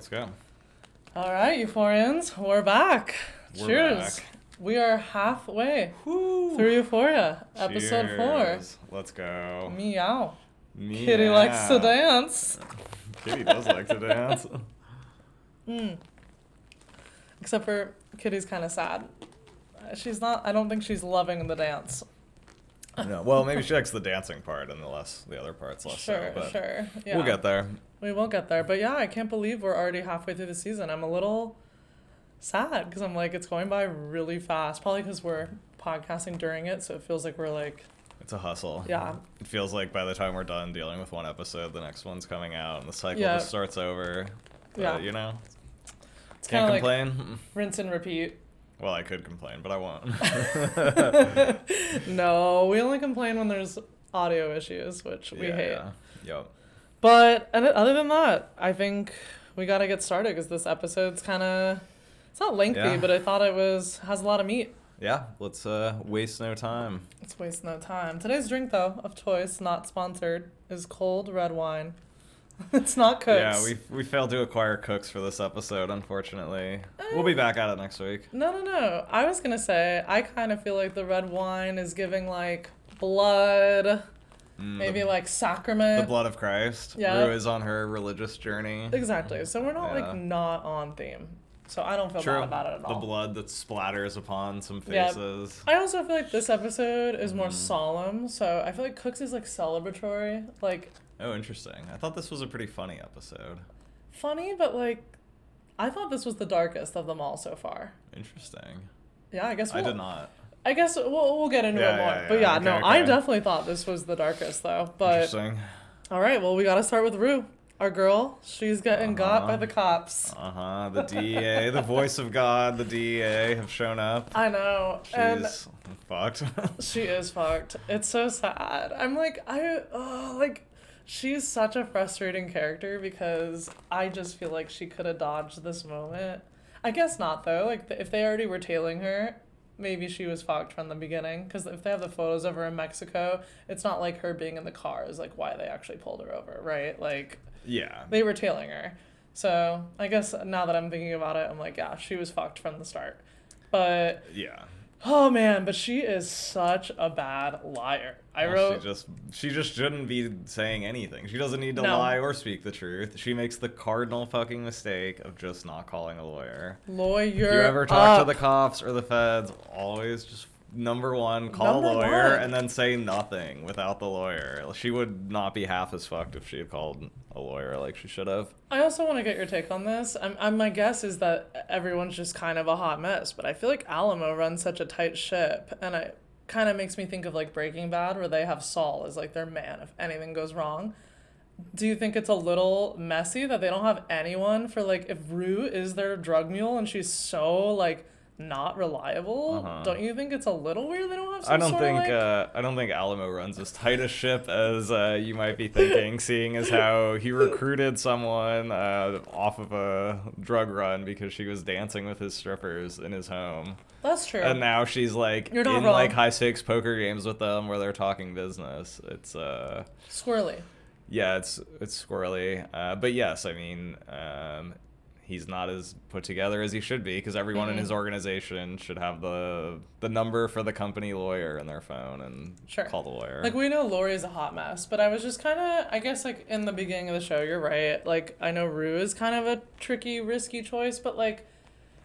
Let's go. All right, Euphorians, we're back. We're Cheers. back. We are halfway Woo. through Euphoria, episode 4. Cheers. Let's go. Meow. Meow. Kitty likes to dance. Kitty does like to dance. Except for Kitty's kind of sad. She's not, I don't think she's loving the dance. No, well, maybe she likes the dancing part and the other parts less Sure, so. But sure. Yeah. we'll get there. We will get there. But yeah, I can't believe we're already halfway through the season. I'm a little sad because I'm like, it's going by really fast. Probably because we're podcasting during it, so it feels like we're like... It's a hustle. Yeah. It feels like by the time we're done dealing with one episode, the next one's coming out and the cycle Yeah. just starts over. But, Yeah. you know, It's can't kind of complain. like rinse and repeat. Well, I could complain, but I won't. No, we only complain when there's audio issues, which we hate. Yeah. Yep. But other than that, I think we got to get started because this episode's kind of, it's not lengthy, Yeah. but I thought it has a lot of meat. Yeah, let's waste no time. Let's waste no time. Today's drink, though, of choice, not sponsored, is cold red wine. It's not Cooks. Yeah, we failed to acquire Cooks for this episode, unfortunately. We'll be back at it next week. No. I was going to say, I kind of feel like the red wine is giving, like, blood, maybe, like, sacrament. The blood of Christ. Yeah. Rue is on her religious journey. Exactly. So we're not, Yeah. like, not on theme. So I don't feel True. bad about it at all. The blood that splatters upon some Yeah. faces. I also feel like this episode is more solemn, so I feel like Cooks is, like, celebratory. Like, Oh, interesting. I thought this was a pretty funny episode. funny, but, like, I thought this was the darkest of them all so far. Interesting. Yeah, I guess I did not. I guess we'll get into Yeah, it more. yeah, But yeah. yeah, Okay, no, okay. I definitely thought this was the darkest, though. But, Interesting. all right, well, we got to start with Rue. Our girl, she's getting got by the cops. The DEA, the voice of God, the DEA have shown up. I know. And She's fucked. she is fucked. It's so sad. I'm like, she's such a frustrating character because I just feel like she could have dodged this moment. I guess not, though. Like, if they already were tailing her, maybe she was fucked from the beginning. Because if they have the photos of her in Mexico, it's not like her being in the car is, like, why they actually pulled her over, right? Like, Yeah. they were tailing her. So, I guess now that I'm thinking about it, I'm like, yeah, she was fucked from the start. But... Yeah. oh man, but she is such a bad liar. She just shouldn't be saying anything. She doesn't need to No. lie or speak the truth. She makes the cardinal fucking mistake of just not calling a lawyer. Lawyer. If you ever talk to up. the cops or the feds, always just number one, call Number a lawyer one. and then say nothing without the lawyer. She would not be half as fucked if she had called a lawyer like she should have. I also want to get your take on this. My guess is that everyone's just kind of a hot mess, but I feel like Alamo runs such a tight ship, and it kind of makes me think of like Breaking Bad, where they have Saul as like their man if anything goes wrong. Do you think it's a little messy that they don't have anyone for like if Rue is their drug mule and she's so like not reliable? Don't you think it's a little weird they don't have some I don't sort think of like... I don't think Alamo runs as tight a ship as you might be thinking, seeing as how he recruited someone off of a drug run because she was dancing with his strippers in his home. That's true. And now she's like You're in not wrong. like high stakes poker games with them where they're talking business. It's Squirrely. yeah, it's squirrely. But yes, I mean, he's not as put together as he should be because everyone in his organization should have the number for the company lawyer in their phone and Sure. call the lawyer. Like, we know Laurie is a hot mess, but I was just kind of, I guess, like, in the beginning of the show, you're right. Like, I know Rue is kind of a tricky, risky choice, but, like,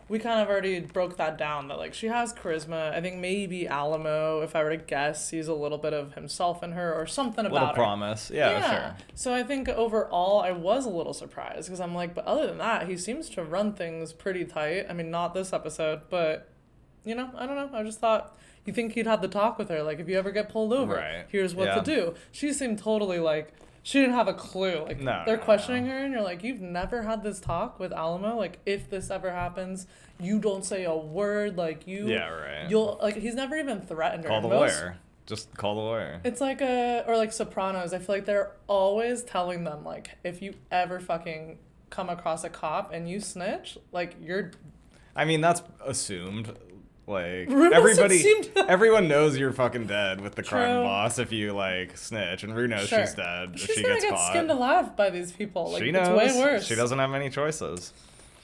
we kind of already broke that down, that, like, she has charisma. I think maybe Alamo, if I were to guess, sees a little bit of himself in her or something about Little her. promise. Yeah, sure. So I think overall, I was a little surprised, because I'm like, but other than that, he seems to run things pretty tight. I mean, not this episode, but, you know, I don't know. I just thought... you think he'd have the talk with her, like, if you ever get pulled over, Right. here's what to do. She seemed totally, like, she didn't have a clue. Like, they're questioning her, and you're like, you've never had this talk with Alamo? Like, if this ever happens, you don't say a word, like, you... yeah, right. You'll, like, he's never even threatened her. Call the lawyer. Just call the lawyer. It's like or like Sopranos, I feel like they're always telling them, like, if you ever fucking come across a cop and you snitch, like, you're... I mean, that's assumed. Like, Rue doesn't everybody, seem to- everyone knows you're fucking dead with the crime True. boss if you, like, snitch. And Rue knows Sure. she's dead if She's she gonna gets get caught. skinned alive by these people. Like, She it's knows. way worse. She doesn't have many choices.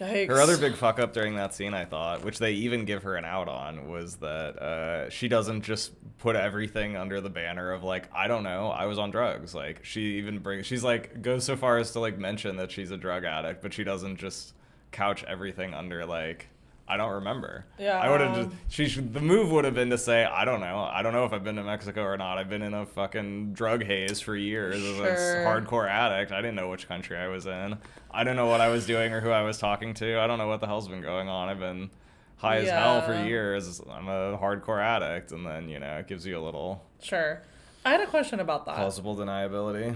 Yikes. Her other big fuck up during that scene, I thought, which they even give her an out on, was that she doesn't just put everything under the banner of, like, I don't know, I was on drugs. Like, she's like, goes so far as to, like, mention that she's a drug addict, but she doesn't just couch everything under, like, I don't remember. Yeah. I would have just, the move would have been to say, I don't know if I've been to Mexico or not. I've been in a fucking drug haze for years as a hardcore addict. I didn't know which country I was in. I don't know what I was doing or who I was talking to. I don't know what the hell's been going on. I've been high as hell for years. I'm a hardcore addict. And then, you know, it gives you a little... Sure. I had a question about that. Plausible deniability.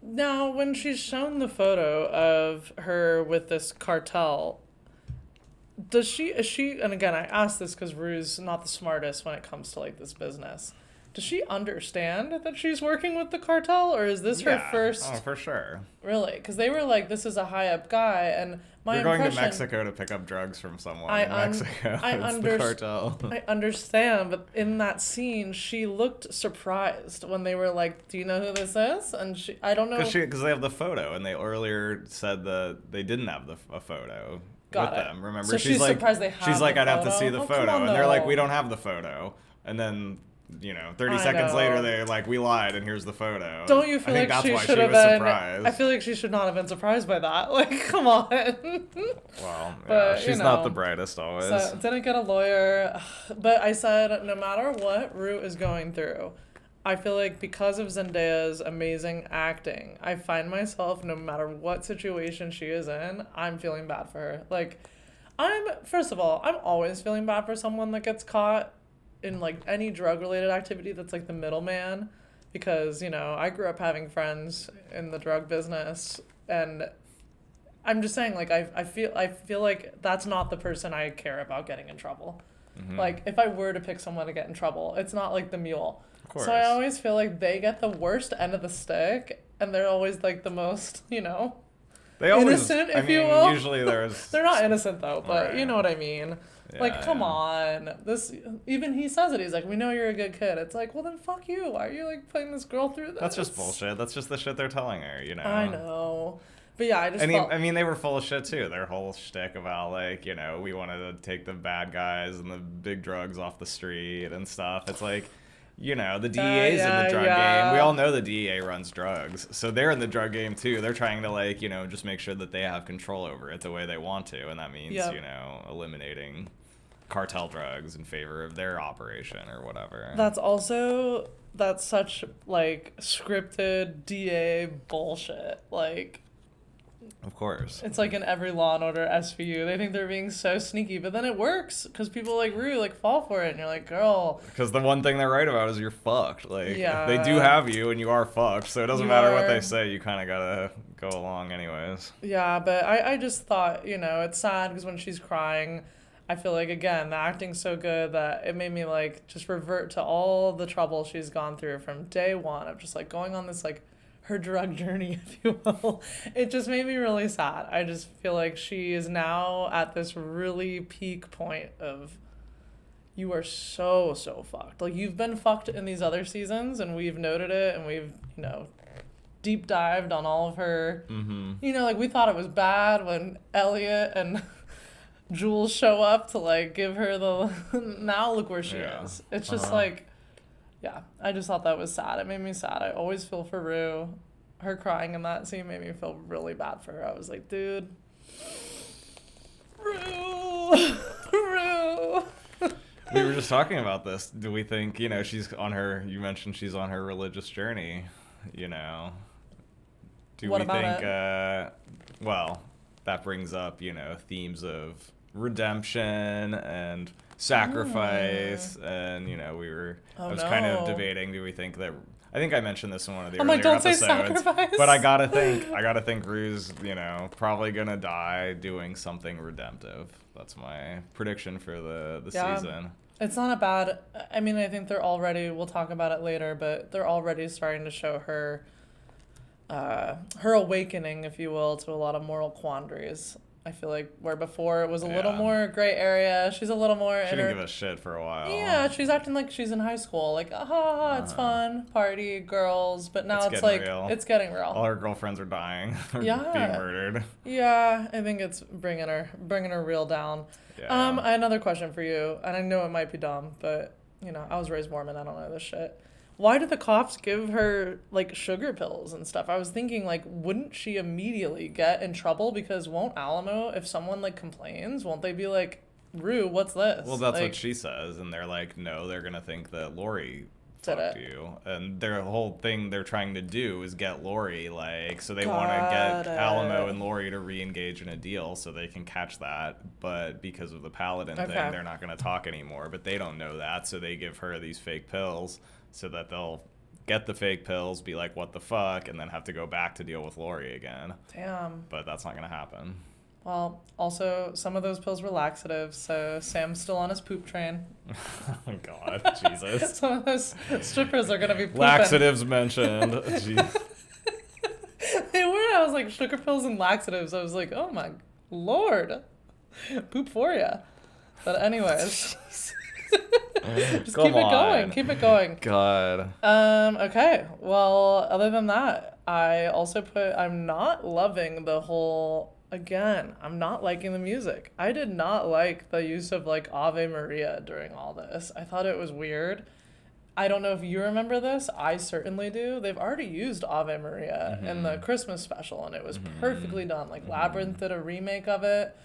Now, when she's shown the photo of her with this cartel... is she, and again, I ask this because Rue's not the smartest when it comes to, like, this business. Does she understand that she's working with the cartel, or is this her first? Oh, for sure. Really? Because they were like, this is a high-up guy, and You're going to Mexico to pick up drugs from someone in Mexico. It's the cartel. I understand, but in that scene, she looked surprised when they were like, do you know who this is? And I don't know. Because they have the photo, and they earlier said that they didn't have a photo. With them, remember? So she's like, surprised they have she's like, the I'd have to photo? see the photo, and they're like, we don't have the photo, and then 30 seconds later they're like, we lied, and here's the photo. Don't you feel like she should have been? Surprised. I feel like she should not have been surprised by that. Like, come on. Well, but, she's not the brightest always. So didn't get a lawyer, but I said no matter what Rue is going through, I feel like because of Zendaya's amazing acting, I find myself, no matter what situation she is in, I'm feeling bad for her. Like, first of all, I'm always feeling bad for someone that gets caught in, like, any drug-related activity that's, like, the middleman. Because, I grew up having friends in the drug business, and I'm just saying, like, I feel like that's not the person I care about getting in trouble. Mm-hmm. Like, if I were to pick someone to get in trouble, it's not, like, the mule. So I always feel like they get the worst end of the stick, and they're always, like, the most, they always, innocent, if you will. Usually there's... They're not innocent, though, but you know what I mean. Yeah, like, come on. Even he says it. He's like, we know you're a good kid. It's like, well, then fuck you. Why are you, like, putting this girl through this? That's just bullshit. That's just the shit they're telling her, I know. But yeah, I just they were full of shit, too. Their whole shtick about, like, we wanted to take the bad guys and the big drugs off the street and stuff. It's like... the DEA's in the drug game. We all know the DEA runs drugs. So they're in the drug game, too. They're trying to, like, just make sure that they have control over it the way they want to. And that means, eliminating cartel drugs in favor of their operation or whatever. That's such, like, scripted DA bullshit. Like... Of course. It's like in every Law and Order SVU. They think they're being so sneaky, but then it works because people like Rue like fall for it, and you're like, girl. Because the one thing they're right about is you're fucked. Like, they do have you, and you are fucked. So it doesn't matter what they say. You kind of gotta go along anyways. Yeah, but I just thought, it's sad because when she's crying, I feel like, again, the acting's so good that it made me like just revert to all the trouble she's gone through from day one of just like going on this like her drug journey, if you will. It just made me really sad. I just feel like she is now at this really peak point of you are so fucked. Like, you've been fucked in these other seasons, and we've noted it, and we've, deep dived on all of her. Mm-hmm. Like, we thought it was bad when Elliot and Jules show up to, like, give her the... Now look where she is. It's just like... Yeah, I just thought that was sad. It made me sad. I always feel for Rue. Her crying in that scene made me feel really bad for her. I was like, dude. Rue. Rue. We were just talking about this. Do we think, she's on her... You mentioned she's on her religious journey, Do what we about think... well, that brings up, themes of redemption and... sacrifice, and I was kind of debating, do we think that... I think I mentioned this in one of the earlier episodes, sacrifice. But I gotta think Rue's, probably gonna die doing something redemptive. That's my prediction for the season. It's not a bad... I mean, I think they're already... We'll talk about it later, but they're already starting to show her... her awakening, if you will, to a lot of moral quandaries. I feel like where before it was a little Yeah. more gray area. She's a little more. She didn't give a shit for a while. Yeah, she's acting like she's in high school. Like, it's fun, party, girls. But now it's like real. it's getting real. All her girlfriends are dying, or Yeah. being murdered. Yeah, I think it's bringing her real down. Yeah. I had another question for you, and I know it might be dumb, but I was raised Mormon. I don't know this shit. Why did the cops give her like sugar pills and stuff? I was thinking like, wouldn't she immediately get in trouble? Because won't Alamo, if someone like complains, won't they be like, Rue, what's this? Well, that's like, what she says, and they're like, no, they're gonna think that Laurie Did fucked it. you, and their whole thing they're trying to do is get Laurie, like, so they want to Got get it. Alamo and Laurie to re-engage in a deal so they can catch that, but because of the Paladin thing, Okay. they're not gonna talk anymore. But they don't know that, so they give her these fake pills so that they'll get the fake pills, be like, what the fuck, and then have to go back to deal with Laurie again. Damn. But that's not gonna happen. Well, also, some of those pills were laxatives, so Sam's still on his poop train. Oh God, Jesus. Some of those strippers are going to be pooping. Laxatives mentioned. Jeez. They were. I was like, sugar pills and laxatives. I was like, oh my Lord. Poophoria. But anyways. Just Come keep it going. on. Keep it going. God. Okay. Well, other than that, I also I'm not loving the whole, again, I'm not liking the music. I did not like the use of like Ave Maria during all this. I thought it was weird. I don't know if you remember this. I certainly do. They've already used Ave Maria in the Christmas special, and it was perfectly done. Like Labyrinth did a remake of it.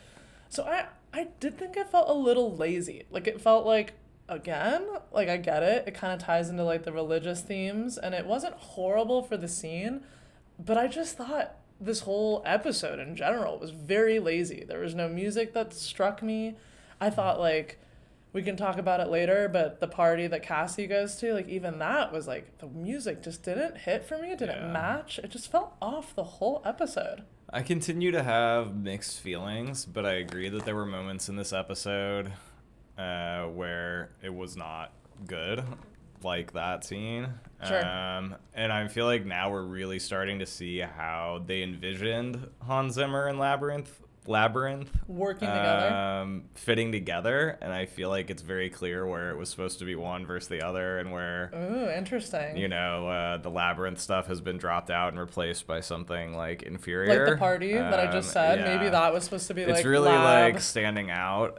So I did think it felt a little lazy. Like it felt like, again, like I get it. It kind of ties into like the religious themes, and it wasn't horrible for the scene, but I just thought this whole episode in general was very lazy. There was no music that struck me. I thought like, we can talk about it later, but the party that Cassie goes to, like even that was like, the music just didn't hit for me. It didn't match. It just felt off the whole episode. I continue to have mixed feelings, but I agree that there were moments in this episode where it was not good, like that scene. Sure. And I feel like now we're really starting to see how they envisioned Hans Zimmer and Labyrinth Working together. fitting together, and I feel like it's very clear where it was supposed to be one versus the other, and where Ooh, interesting. the Labyrinth stuff has been dropped out and replaced by something like inferior, Like the party that I just said. yeah. Maybe that was supposed to be like It's really lab. like standing out.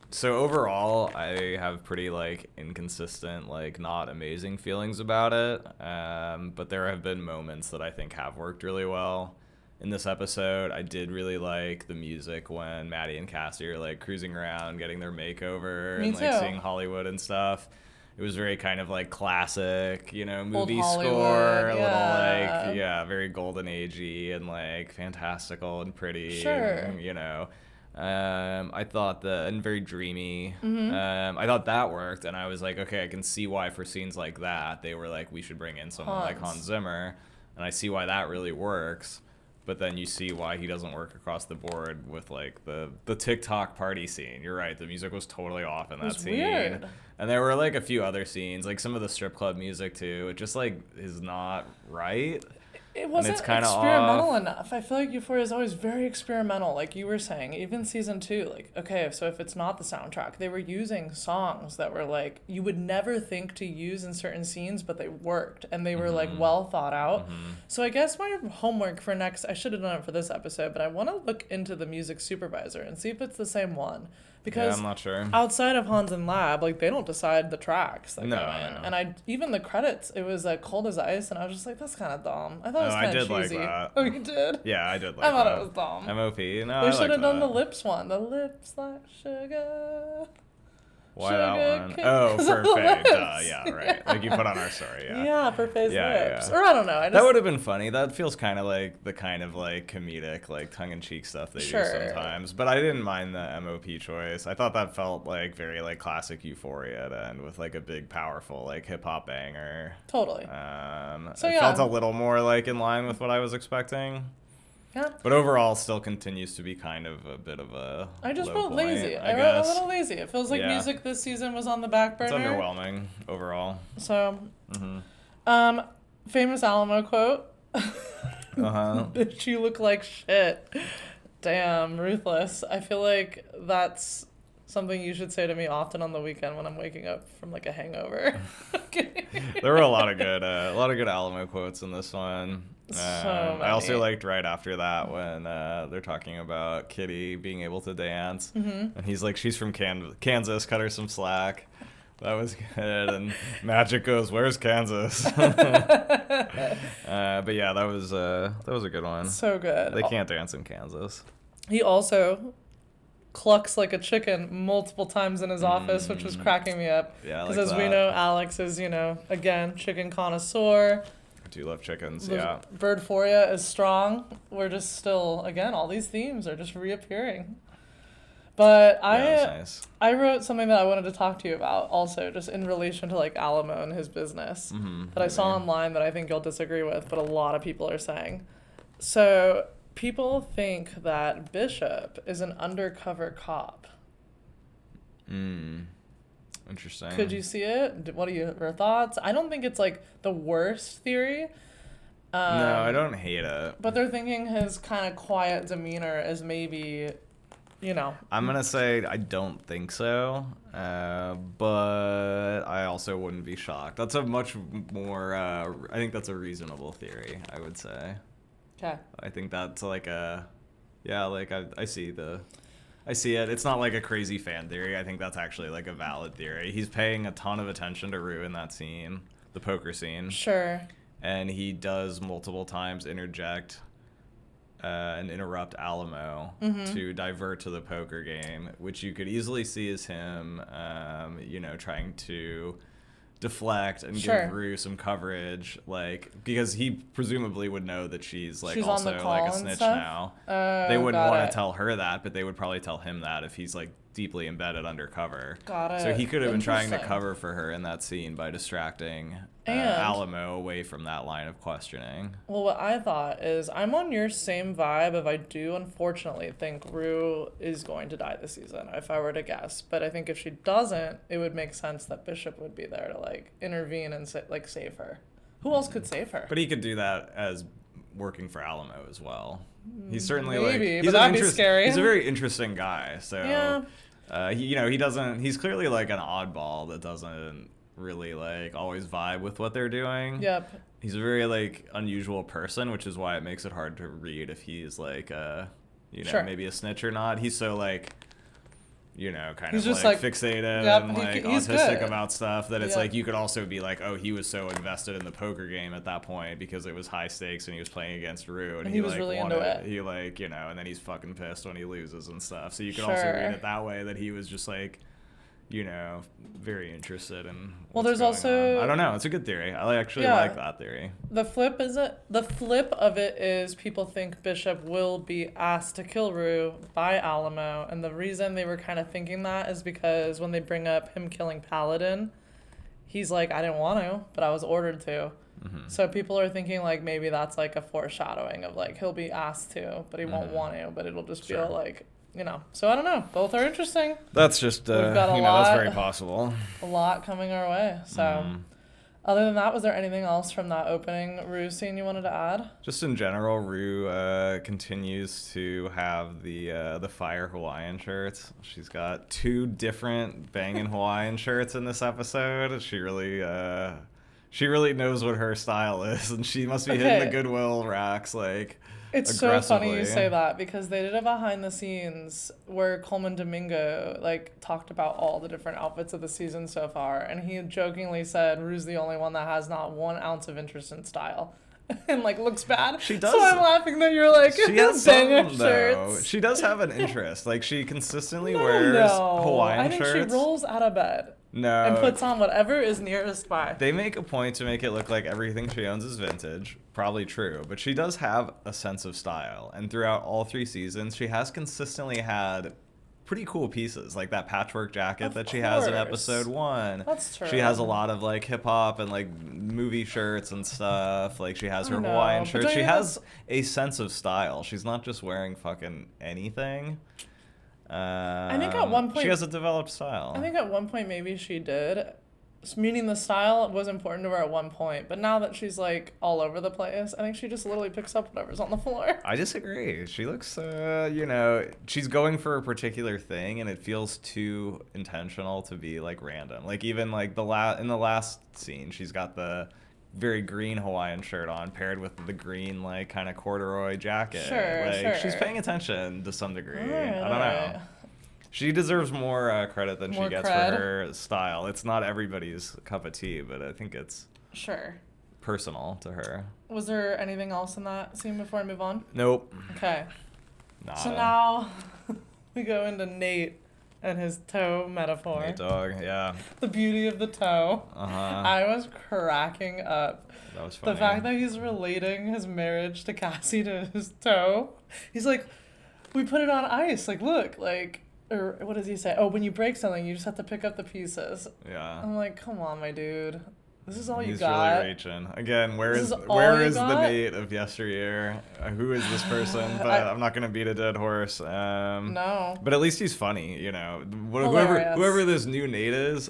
So overall, I have pretty like inconsistent, like not amazing feelings about it. But there have been moments that I think have worked really well. In this episode, I did really like the music when Maddy and Cassie are like cruising around, getting their makeover, Me and like too. seeing Hollywood and stuff. It was very kind of like classic, movie Hollywood, score, a little yeah. like, very golden agey and like fantastical and pretty. Sure. I thought and very dreamy. Mm-hmm. I thought that worked, and I was like, okay, I can see why for scenes like that they were like, we should bring in someone like Hans Zimmer, and I see why that really works. But then you see why he doesn't work across the board with like the TikTok party scene. You're right, the music was totally off in that scene. Weird. And there were like a few other scenes, like some of the strip club music too. It just like is not right. It wasn't it's kinda experimental off. enough. I feel like Euphoria is always very experimental, like you were saying. Even season 2, like, okay, so if it's not the soundtrack, they were using songs that were like, you would never think to use in certain scenes, but they worked, and they were like well thought out. So I guess my homework for next, I should have done it for this episode, but I want to look into the music supervisor and see if it's the same one. Because I'm not sure. outside of Hans and Lab, like they don't decide the tracks that No, go in. no. And even the credits, it was Cold as Ice, and I was just like, that's kind of dumb. I thought it was I kind of did like cheesy. that. Oh, you did? Yeah, I did like I thought that. it was dumb. MOP. No, They I should liked have done the that. lips one. The lips like sugar. Why Sugar that one? cane. Oh, for The Faye. Duh, lips. yeah, right. Like you put on our story, yeah. Yeah, for Faye's Yeah, lips. yeah. Or I don't know. I just, That would have been funny. That feels kind of like the kind of like comedic, like tongue-in-cheek stuff they Sure. do sometimes. But I didn't mind the MOP choice. I thought that felt like very like classic Euphoria to end with like a big, powerful like hip hop banger. Totally. So, It yeah. felt a little more like in line with what I was expecting. Yeah. But overall, still continues to be kind of a bit of a. I just low felt point, lazy. I I felt guess. a little lazy. It feels like Yeah. music this season was on the back burner. It's underwhelming overall. So, Mm-hmm. famous Alamo quote. Uh huh. Bitch, you look like shit. Damn, ruthless. I feel like that's something you should say to me often on the weekend when I'm waking up from like a hangover. There were a lot of good Alamo quotes in this one. So I also many. liked right after that when they're talking about Kitty being able to dance, and he's like, "She's from Kansas, cut her some slack." That was good. And Magick goes, "Where's Kansas?" But yeah, that was a good one. So good. They can't dance in Kansas. He also clucks like a chicken multiple times in his office, which was cracking me up. Yeah, I Because like as we that. know, Alex is, again, chicken connoisseur. I do love chickens. The Yeah. Birdphoria is strong. We're just still, again, all these themes are just reappearing. But Yeah, that's nice. I wrote something that I wanted to talk to you about also, just in relation to like Alamo and his business that I saw online that I think you'll disagree with, but a lot of people are saying. So people think that Bishop is an undercover cop. Interesting. Could you see it? What are your thoughts? I don't think it's like the worst theory. No, I don't hate it. But they're thinking his kind of quiet demeanor is maybe, I'm gonna say I don't think so, but I also wouldn't be shocked. That's a much more. I think that's a reasonable theory. I would say. Okay. I think that's like I see it. It's not like a crazy fan theory. I think that's actually like a valid theory. He's paying a ton of attention to Rue in that scene, the poker scene. Sure. And he does multiple times interject and interrupt Alamo to divert to the poker game, which you could easily see as him, trying to deflect and give Rue some coverage, like, because he presumably would know that she's like She's also on the call like a and snitch stuff? now. Oh, They wouldn't got want it. to tell her that, but they would probably tell him that if he's like deeply embedded undercover. Got it. So he could have been trying to Interesting. cover for her in that scene by distracting And- Alamo away from that line of questioning. Well, what I thought is I'm on your same vibe of I do unfortunately think Rue is going to die this season, if I were to guess. But I think if she doesn't, it would make sense that Bishop would be there to like intervene and save her. Who else could save her? But he could do that as working for Alamo as well. He's certainly Maybe, like but that'd be scary. He's a very interesting guy. So Yeah. he doesn't. He's clearly like an oddball that doesn't really like always vibe with what they're doing. Yep. He's a very like unusual person, which is why it makes it hard to read if he's like Sure. maybe a snitch or not. He's so like kind He's of just, like like, fixated yep, and like he's autistic good. about stuff that it's Yeah. like you could also be like, oh, he was so invested in the poker game at that point because it was high stakes and he was playing against Rue and he was like really wanted, into it. he like and then he's fucking pissed when he loses and stuff. So you could also read it that way, that he was just like very interested in what's there's going also- on. I don't know. It's a good theory. I actually Yeah. like that theory. The flip of it is people think Bishop will be asked to kill Rue by Alamo, and the reason they were kind of thinking that is because when they bring up him killing Paladin, he's like, I didn't want to, but I was ordered to. So people are thinking like maybe that's like a foreshadowing of like he'll be asked to, but he won't want to, but it'll just Sure. feel like So I don't know. Both are interesting. That's just We've got a that's lot. very possible. A lot coming our way. So other than that, was there anything else from that opening Rue scene you wanted to add? Just in general, Rue continues to have the fire Hawaiian shirts. She's got 2 different banging Hawaiian shirts in this episode. She really knows what her style is, and she must be hitting the Goodwill racks like It's so funny you aggressively. say that because they did a behind the scenes where Coleman Domingo like talked about all the different outfits of the season so far, and he jokingly said Rue's the only one that has not 1 ounce of interest in style. And like looks bad. She does. So I'm laughing that you're like She has banger some, shirts. though. She does have an interest. Like she consistently No, wears Hawaiian I think shirts. she rolls out of bed No. and puts on whatever is nearest by. They make a point to make it look like everything she owns is vintage. Probably true, but she does have a sense of style. And throughout all 3 seasons, she has consistently had pretty cool pieces, like that patchwork jacket that she has in course. episode 1. That's true. She has a lot of like hip hop and like movie shirts and stuff. Like she has her I know, Hawaiian but shirts. don't She you has a sense of style. She's not just wearing fucking anything. think at one point- she has a developed style. I think at one point maybe she did, meaning the style was important to her at one point, but now that she's like all over the place, I think she just literally picks up whatever's on the floor. I disagree. She looks, she's going for a particular thing, and it feels too intentional to be like random. Like even like in the last scene, she's got the very green Hawaiian shirt on, paired with the green like kind of corduroy jacket. Sure. She's paying attention to some degree. I don't Alright. know. She deserves more credit than More she gets cred. for her style. It's not everybody's cup of tea, but I think it's Sure. personal to her. Was there anything else in that scene before I move on? Nope. Okay. Nada. So now we go into Nate and his toe metaphor. Nate Dogg, yeah. The beauty of the toe. Uh-huh. I was cracking up. That was funny. The fact that he's relating his marriage to Cassie to his toe. He's like, we put it on ice. Like, look, like, or what does he say? Oh, when you break something, you just have to pick up the pieces. Yeah. I'm like, come on, my dude. This is all you He's got. really reaching. Again, where This is is all where you is the got? Nate of yesteryear? Who is this person? But I'm not gonna beat a dead horse. No. But at least he's funny, you know. Hilarious. Whoever this new Nate is,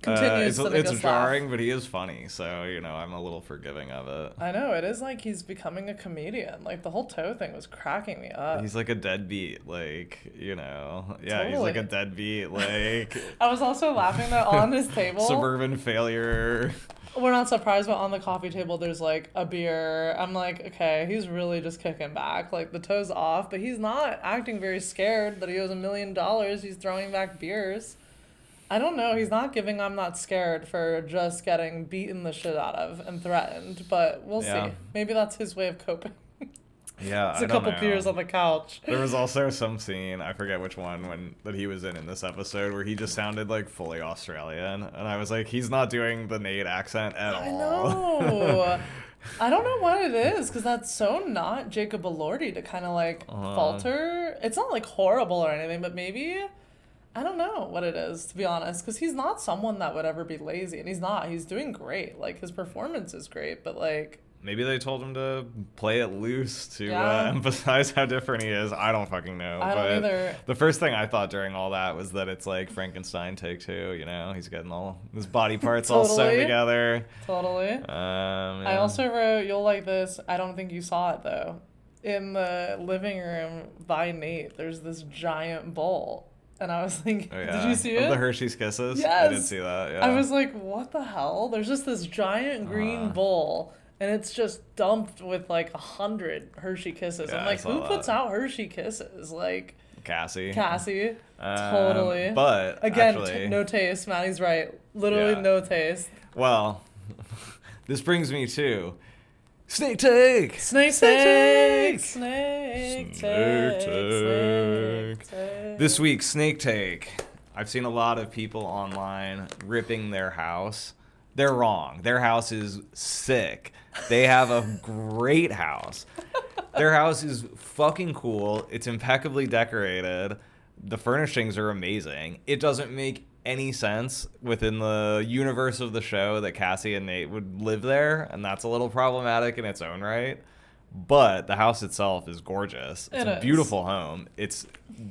Continues to make it's us jarring, but he is funny. So I'm a little forgiving of it. I know, it is like he's becoming a comedian. Like, the whole toe thing was cracking me up. He's like a deadbeat, like, yeah, he's Totally. like a deadbeat, like I was also laughing that on his table, suburban failure. we're not surprised, but on the coffee table there's like a beer. I'm like, okay, he's really just kicking back. Like, the toe's off, but he's not acting very scared that he owes $1 million. He's throwing back beers. I don't know. He's not giving I'm not scared for just getting beaten the shit out of and threatened, but we'll Yeah. see. Maybe that's his way of coping. Yeah, It's I a don't couple know. beers on the couch. There was also some scene, I forget which one, that he was in this episode where he just sounded like fully Australian, and I was like, he's not doing the Nate accent at I all. know. I don't know what it is, because that's so not Jacob Elordi to kind of like falter. It's not like horrible or anything, but maybe, I don't know what it is, to be honest, because he's not someone that would ever be lazy, and he's not. He's doing great. Like, his performance is great, but like, Maybe they told him to play it loose to Yeah. emphasize how different he is. I don't fucking know. I don't but either. The first thing I thought during all that was that it's like Frankenstein take two, he's getting all his body parts all sewn Totally. together. Totally. Yeah. I also wrote, you'll like this, I don't think you saw it though. In the living room by Nate, there's this giant bowl. And I was thinking, Oh, yeah. did you see Of it? the Hershey's Kisses? Yes. I did see that, yeah. I was like, what the hell? There's just this giant green bowl, and it's just dumped with like 100 Hershey Kisses. Yeah, I'm I like, saw who that. puts out Hershey Kisses? Like, Cassie. Cassie. Totally. But Again, actually, no taste. Maddie's right. Literally Yeah. no taste. well, this brings me to Snake Take. Snake take, snake take, snake take. This week, Snake Take. I've seen a lot of people online ripping their house. They're wrong. Their house is sick. They have a great house. Their house is fucking cool. It's impeccably decorated. The furnishings are amazing. It doesn't make any sense within the universe of the show that Cassie and Nate would live there, and that's a little problematic in its own right. But the house itself is gorgeous. It's It a is. beautiful home. It's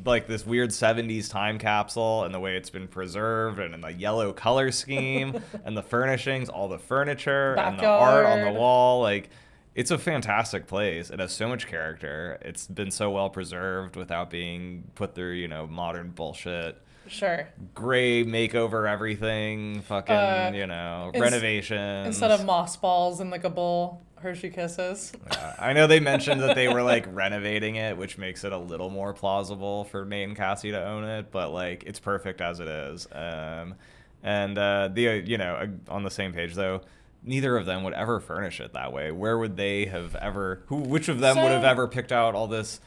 like this weird 70s time capsule, and the way it's been preserved, and in the yellow color scheme, and the furnishings, all the furniture, and the art on the Backyard. wall. Like, it's a fantastic place. It has so much character. It's been so well preserved without being put through, modern bullshit. Sure. Gray makeover everything, fucking, renovations. Instead of mossballs in like a bowl, Hershey Kisses. I know they mentioned that they were like renovating it, which makes it a little more plausible for Nate and Cassie to own it, but like it's perfect as it is. On the same page though, neither of them would ever furnish it that way. Where would they have ever? Which of them would have So- ever picked out all this?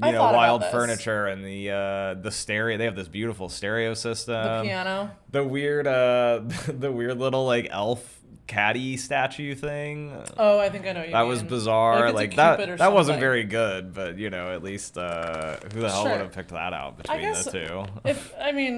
I thought about Wild this. furniture and the stereo. They have this beautiful stereo system. The piano. The weird the weird little like elf caddy statue thing. Oh, I think I know what you That mean. was bizarre. Like, Like it's a that Cupid or that wasn't something. very good, but at least who the hell Sure. would have picked that out between guess the two?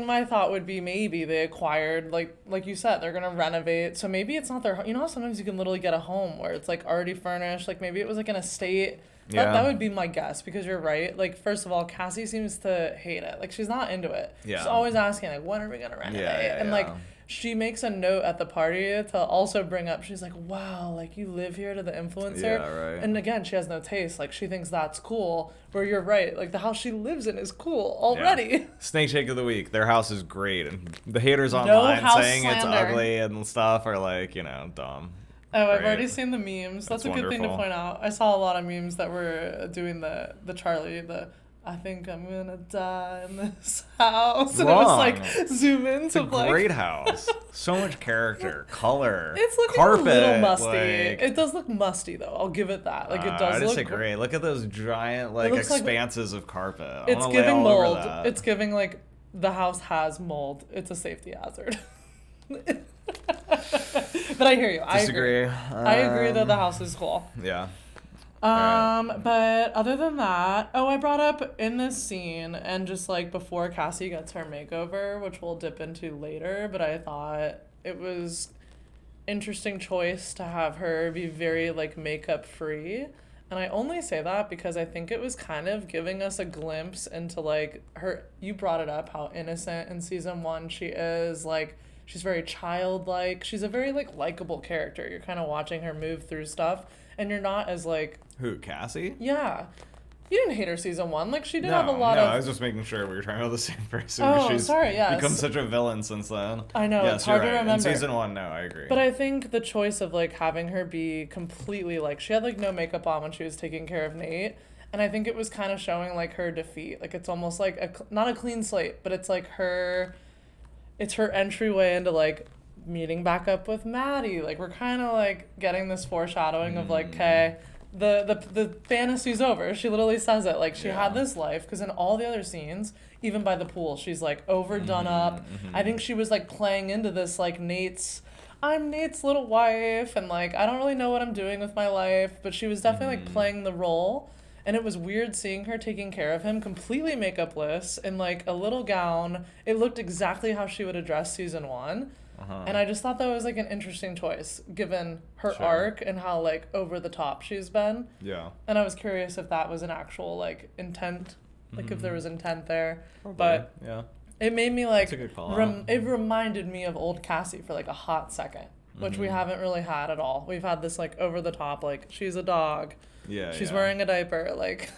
My thought would be maybe they acquired, like you said, they're gonna renovate. So maybe it's not their. You know how sometimes you can literally get a home where it's like already furnished. Like maybe it was like an estate Yeah. That would be my guess, because you're right. Like, first of all, Cassie seems to hate it. Like, she's not into it. Yeah. She's always asking, like, when are we gonna renovate? And yeah. like, she makes a note at the party to also bring up, she's like, wow, like, you live here, to the influencer. Yeah, right. And again, she has no taste. Like, she thinks that's cool, where you're right. Like, the house she lives in is cool already. Yeah. Snake Shake of the Week. Their house is great. And the haters online saying slander. it's ugly and stuff are like, you know, dumb. Oh, I've Great. already seen the memes. That's a good thing to wonderful. point out. I saw a lot of memes that were doing the Charlie, I think I'm gonna die in this house. And it was like zoom in It's to a like great house. So much character, color, it's looking carpet, a little musty. like- It does look musty though. I'll give it that. Like, it does I look disagree. Look at those giant like looks like- expanses of carpet. I It's wanna lay giving all over mold. that. It's giving like the house has mold. It's a safety hazard. But I hear you. Disagree. I agree that the house is cool. Yeah. But other than that, I brought up in this scene, and just like before Cassie gets her makeover, which we'll dip into later, but I thought it was interesting choice to have her be very like makeup free. And I only say that because I think it was kind of giving us a glimpse into like her, you brought it up, how innocent in season 1 she is, like she's very childlike. She's a very like likable character. You're kind of watching her move through stuff, and you're not as like, Who, Cassie? yeah. You didn't hate her season 1. Like, she did No, have a lot no, of... I was just making sure we were talking about the same person. Oh, She's sorry, yes. become such a villain since then. I know, Yes, it's hard you're to right. remember. In season 1, no, I agree. But I think the choice of, like, having her be completely, like, she had, like, no makeup on when she was taking care of Nate. And I think it was kind of showing, like, her defeat. Like, it's almost like, not a clean slate, but it's, like, it's her entryway into, like, meeting back up with Maddy. Like, we're kind of, like, getting this foreshadowing of, like, okay, the fantasy's over. She literally says it. Like, she had this life, because in all the other scenes, even by the pool, she's, like, overdone up. I think she was, like, playing into this, like, I'm Nate's little wife, and, like, I don't really know what I'm doing with my life, but she was definitely, like, playing the role. And it was weird seeing her taking care of him, completely makeupless, in, like, a little gown. It looked exactly how she would address season 1. And I just thought that was, like, an interesting choice, given her arc and how, like, over the top she's been. Yeah. And I was curious if that was an actual, like, intent, like, if there was intent there. Probably, But yeah. it made me, like, That's a good call. it reminded me of old Cassie for, like, a hot second, which we haven't really had at all. We've had this, like, over the top, like, she's a dog. Yeah. She's yeah. wearing a diaper, like...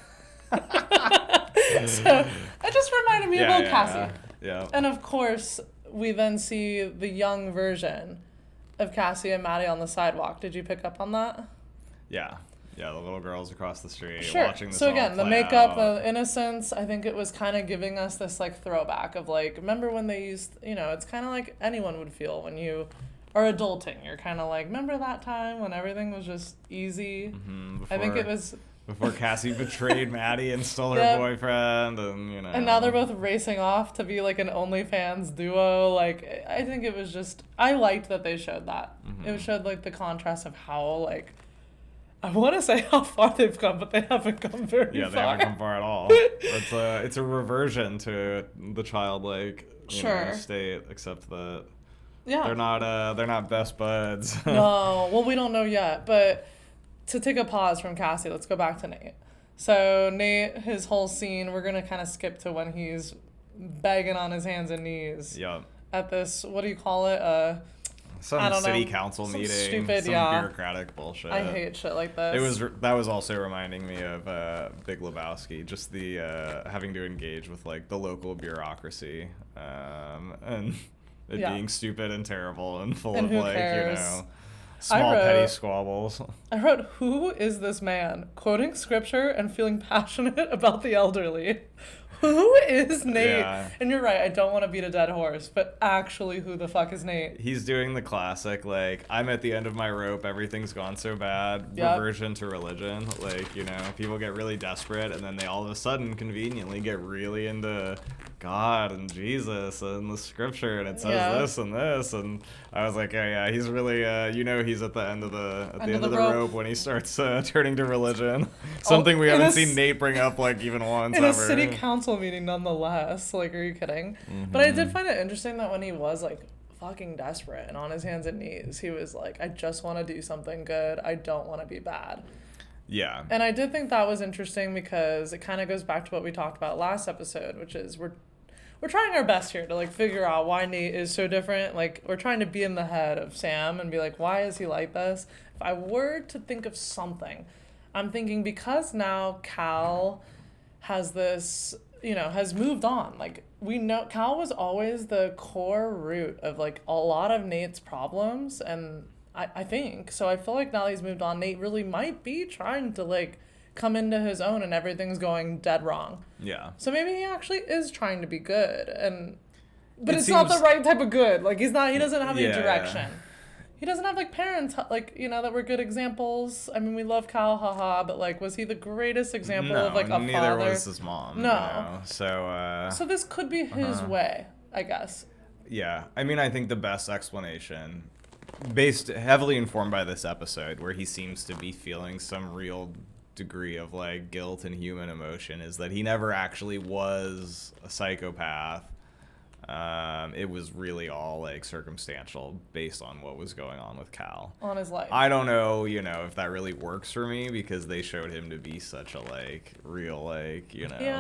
So, it just reminded me of old Cassie. Yeah. And of course, we then see the young version of Cassie and Maddy on the sidewalk. Did you pick up on that? Yeah. Yeah, the little girls across the street Sure. watching this So all again, the play makeup, out. the innocence, I think it was kind of giving us this like throwback of like, remember when they used, it's kind of like anyone would feel when you are adulting. You're kind of like, remember that time when everything was just easy? I think it was... Before Cassie betrayed Maddy and stole her Yep. boyfriend, and And now they're both racing off to be like an OnlyFans duo. Like, I think it was just, I liked that they showed that. It showed like the contrast of how like, I want to say how far they've come, but they haven't come very far. Yeah, they haven't come far at all. It's a reversion to the childlike state, except that they're not best buds. No, well, we don't know yet, but to take a pause from Cassie, let's go back to Nate. So Nate, his whole scene, we're going to kind of skip to when he's begging on his hands and knees Yep. at this, what do you call it? Some city council some meeting, stupid, some bureaucratic bullshit. I hate shit like this. That was also reminding me of Big Lebowski, just the having to engage with like the local bureaucracy, and it being stupid and terrible and full And of who like cares? small petty squabbles. I wrote, who is this man quoting scripture and feeling passionate about the elderly? Who is Nate? Yeah. And you're right, I don't want to beat a dead horse, but actually, who the fuck is Nate? He's doing the classic, like, I'm at the end of my rope, everything's gone so bad, Yep. reversion to religion. Like, people get really desperate, and then they all of a sudden conveniently get really into God and Jesus and the scripture, and it says this and this, and I was like, yeah, he's really, he's at the end of the rope when he starts turning to religion. Something we haven't seen Nate bring up, like, even once in ever. a city council meeting, nonetheless. Like, are you kidding? But I did find it interesting that when he was, like, fucking desperate and on his hands and knees, he was like, I just want to do something good. I don't want to be bad. Yeah. And I did think that was interesting because it kind of goes back to what we talked about last episode, which is we're trying our best here to like figure out why Nate is so different. Like we're trying to be in the head of Sam and be like, why is he like this? If I were to think of something, I'm thinking because now Cal has this, has moved on. Like we know Cal was always the core root of like a lot of Nate's problems, and I think so. I feel like now that he's moved on, Nate really might be trying to like come into his own, and everything's going dead wrong. Yeah. So maybe he actually is trying to be good, but it's not the right type of good. Like he doesn't have any direction. He doesn't have like parents like that were good examples. I mean, we love Cal, haha, but like, was he the greatest example of like a father? Neither was his mom. No. So this could be his way, I guess. Yeah, I mean, I think the best explanation, based heavily informed by this episode, where he seems to be feeling some real degree of like guilt and human emotion, is that he never actually was a psychopath. It was really all like circumstantial based on what was going on with Cal. On his life. I don't know, if that really works for me, because they showed him to be such a like real like,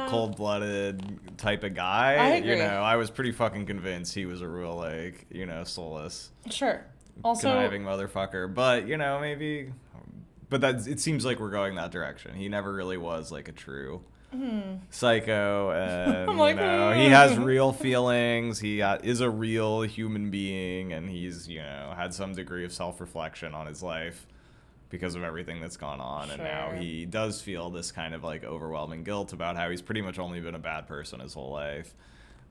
cold-blooded type of guy. I agree. I was pretty fucking convinced he was a real like, soulless, sure, also conniving motherfucker. But, maybe, but it seems like we're going that direction. He never really was like a true psycho, and like, he has real feelings. He is a real human being, and he's had some degree of self-reflection on his life because of everything that's gone on. And now he does feel this kind of like overwhelming guilt about how he's pretty much only been a bad person his whole life,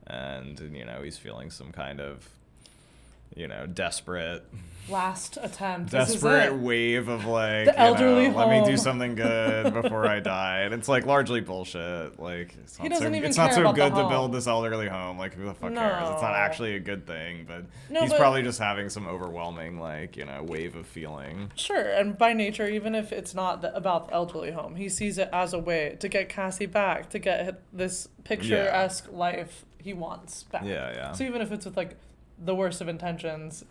and he's feeling some kind of desperate last attempt. Desperate wave of like, the elderly let me do home. something good before I die. And it's like largely bullshit. Like it's He not doesn't so, even it's care not so about good the to build home. this elderly home. Like who the fuck cares? It's not actually a good thing, but he's probably just having some overwhelming like, wave of feeling. Sure, and by nature, even if it's not about the elderly home, he sees it as a way to get Cassie back, to get this picturesque life he wants back. Yeah. So even if it's with like the worst of intentions,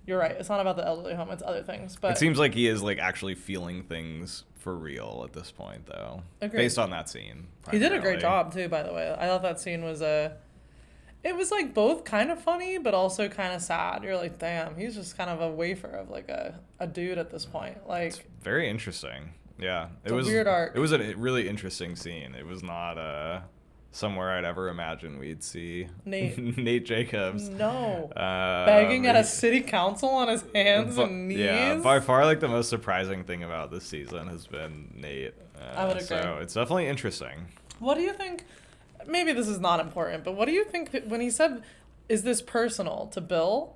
you're right. It's not about the elderly home. It's other things. But it seems like he is like actually feeling things for real at this point, though. Agreed. Based on that scene. He did a great primarily. job too, by the way. I thought that scene was it was like both kind of funny, but also kind of sad. You're like, damn, he's just kind of a wafer of like a dude at this point. Like, it's very interesting. Yeah, it was a weird arc. It was a really interesting scene. It was not somewhere I'd ever imagine we'd see Nate Jacobs. No. Begging at a city council on his hands and knees. Yeah, by far, like, the most surprising thing about this season has been Nate. I would agree. So it's definitely interesting. What do you think? Maybe this is not important, but what do you think when he said, is this personal to Bill?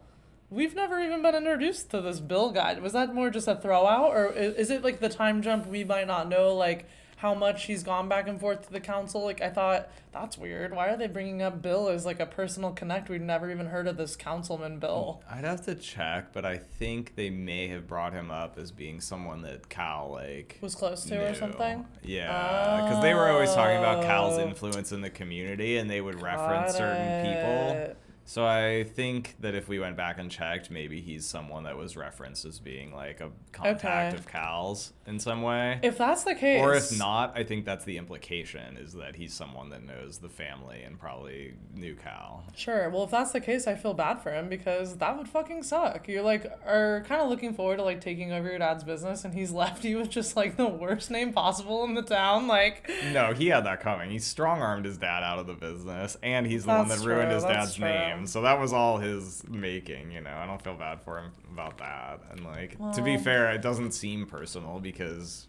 We've never even been introduced to this Bill guy. Was that more just a throwout, or is it like the time jump we might not know, like how much he's gone back and forth to the council? Like, I thought, that's weird. Why are they bringing up Bill as like a personal connect? We've never even heard of this councilman Bill. I'd have to check, but I think they may have brought him up as being someone that Cal like Was close to knew. or something? Yeah, because they were always talking about Cal's influence in the community, and they would reference certain people. So I think that if we went back and checked, maybe he's someone that was referenced as being like a contact of Cal's in some way. If that's the case. Or if not, I think that's the implication, is that he's someone that knows the family and probably knew Cal. Sure. Well, if that's the case, I feel bad for him, because that would fucking suck. You're like, are kind of looking forward to like taking over your dad's business, and he's left you with just like the worst name possible in the town. Like, no, he had that coming. He strong-armed his dad out of the business, and he's the one that ruined his dad's name. So that was all his making, I don't feel bad for him about that. And like, to be fair, it doesn't seem personal, because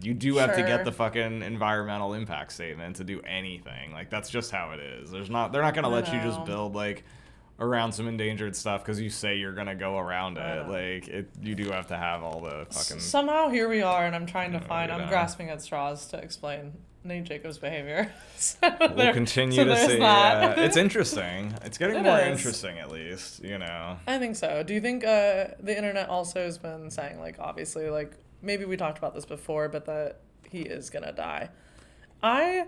you do have to get the fucking environmental impact statement to do anything. Like, that's just how it is. They're not gonna let you just build like around some endangered stuff because you say you're gonna go around it. Like, you do have to have all the fucking. Somehow here we are, and I'm trying to find. I'm grasping at straws to explain Nate Jacobs' behavior. We'll continue to see. It's interesting. It's getting more interesting, at least. I think so. Do you think the internet also has been saying, like, obviously, like, maybe we talked about this before, but that he is gonna die? I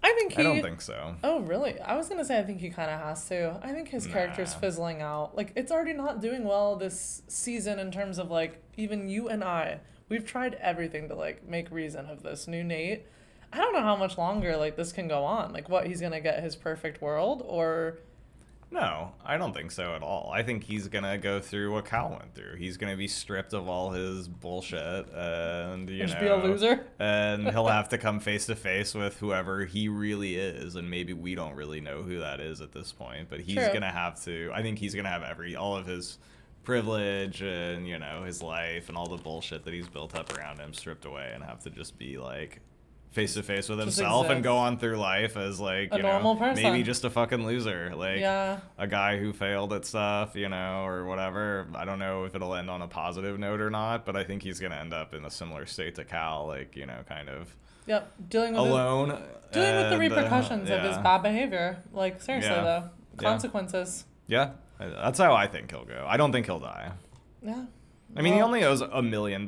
don't think so. Oh, really? I was gonna say I think he kind of has to. I think his character's fizzling out. Like, it's already not doing well this season in terms of like, even you and I we've tried everything to like make reason of this new Nate. I don't know how much longer like this can go on. Like what, he's gonna get his perfect world, or No, I don't think so at all. I think he's gonna go through what Cal went through. He's gonna be stripped of all his bullshit, and just be a loser. and he'll have to come face to face with whoever he really is, and maybe we don't really know who that is at this point. But he's True. gonna have to. I think he's gonna have all of his privilege and his life and all the bullshit that he's built up around him stripped away, and have to just be like face to face with himself and go on through life as like a normal person, maybe just a fucking loser, like Yeah. a guy who failed at stuff, or whatever. I don't know if it'll end on a positive note or not, but I think he's gonna end up in a similar state to Cal, like kind of Yep, dealing with alone, dealing with the repercussions of his yeah. bad behavior. Like seriously Yeah. though, consequences. Yeah, that's how I think he'll go. I don't think he'll die. Yeah. I mean, he only owes $1 million,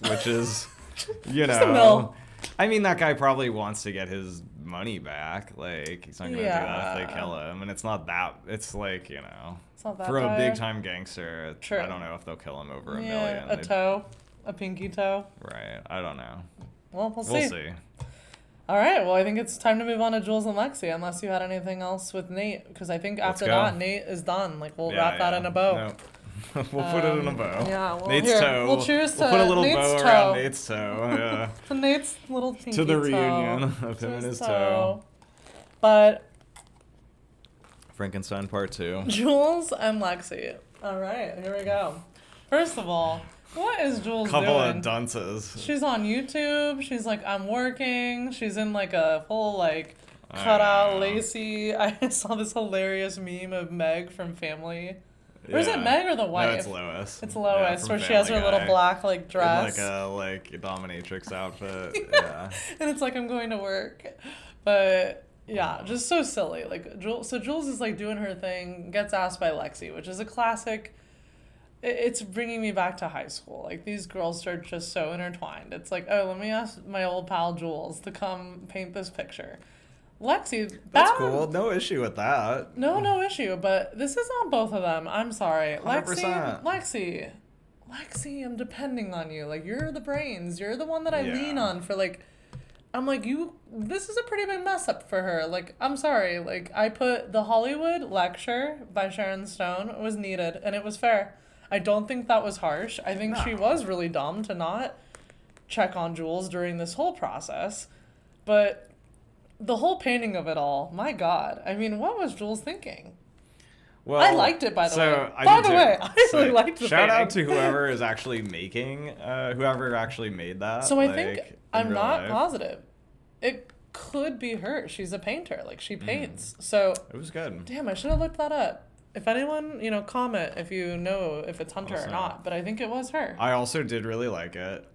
which is, Just a mil. I mean, that guy probably wants to get his money back. Like, he's not going to do that if they kill him. And it's not that, it's like, It's not that for a dire. big time gangster, True. I don't know if they'll kill him over $1 Yeah, million. a toe, a pinky toe. Right. I don't know. Well, we'll We'll see. see. All right. Well, I think it's time to move on to Jules and Lexi, unless you had anything else with Nate, because I think after go. that, Nate is done. Like, we'll wrap that in a bow. Nope. We'll put it in a bow. Yeah, well, Nate's here, toe. we'll cheers We'll to put a little Nate's bow toe. around Nate's toe. Yeah. To Nate's little pinky To the toe. reunion of him and his toe. But Frankenstein Part 2. Jules and Lexi. All right, here we go. First of all, what is Jules Couple doing? of dunces. She's on YouTube. She's like, I'm working. She's in like a full like cutout lacy. I saw this hilarious meme of Meg from Family. Or is it Meg or the wife? No, it's Lois. It's Lois, from where she has her Family little Guy. black like dress. In like a dominatrix outfit. Yeah. And it's like, I'm going to work. But yeah, just so silly. Like Jules is like doing her thing, gets asked by Lexi, which is a classic. It's bringing me back to high school. Like these girls are just so intertwined. It's like, oh, let me ask my old pal Jules to come paint this picture. Lexi, That's cool. No issue with that. No issue. But this is on both of them. I'm sorry, 100%. Lexi, I'm depending on you. Like you're the brains. You're the one that I lean on for like. I'm like, this is a pretty big mess up for her. Like, I'm sorry. Like, I put the Hollywood lecture by Sharon Stone was needed, and it was fair. I don't think that was harsh. I think she was really dumb to not check on Jules during this whole process. But the whole painting of it all, my God. I mean, what was Jules thinking? Well, I liked it, by the way. I By did the too. way, I really liked the Shout painting. out to whoever is actually making, whoever actually made that. So I like, think, in I'm real not life. positive. It could be her. She's a painter. Like, she paints. So, It was good. damn, I should have looked that up. If anyone, comment if you know if it's Hunter or Also- not. But I think it was her. I also did really like it.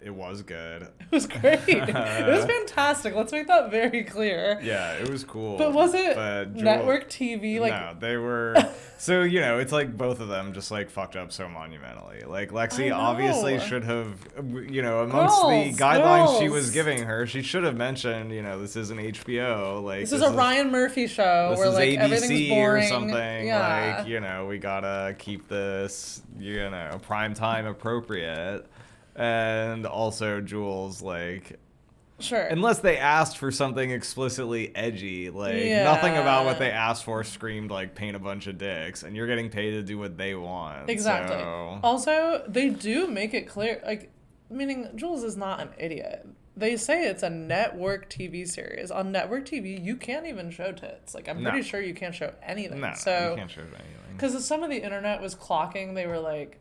It was good. It was great. It was fantastic. Let's make that very clear. Yeah, it was cool. But was it Jules- network TV? Like, no, they were. So, it's like both of them just like fucked up so monumentally. Like Lexi I know. obviously should have, amongst the guidelines she was giving her, she should have mentioned, this isn't HBO. Like this is a Ryan Murphy show This where is like ABC everything's boring. or something. Yeah. Like, we gotta keep this, prime time appropriate. And also Jules, like, Sure. unless they asked for something explicitly edgy, like Yeah. nothing about what they asked for screamed like paint a bunch of dicks, and you're getting paid to do what they want. Exactly. So, Also, they do make it clear, like, meaning Jules is not an idiot. They say it's a network TV series. On network TV, you can't even show tits. Like, I'm pretty sure you can't show anything. no, So, you can't show anything. because some of the internet was clocking, they were like,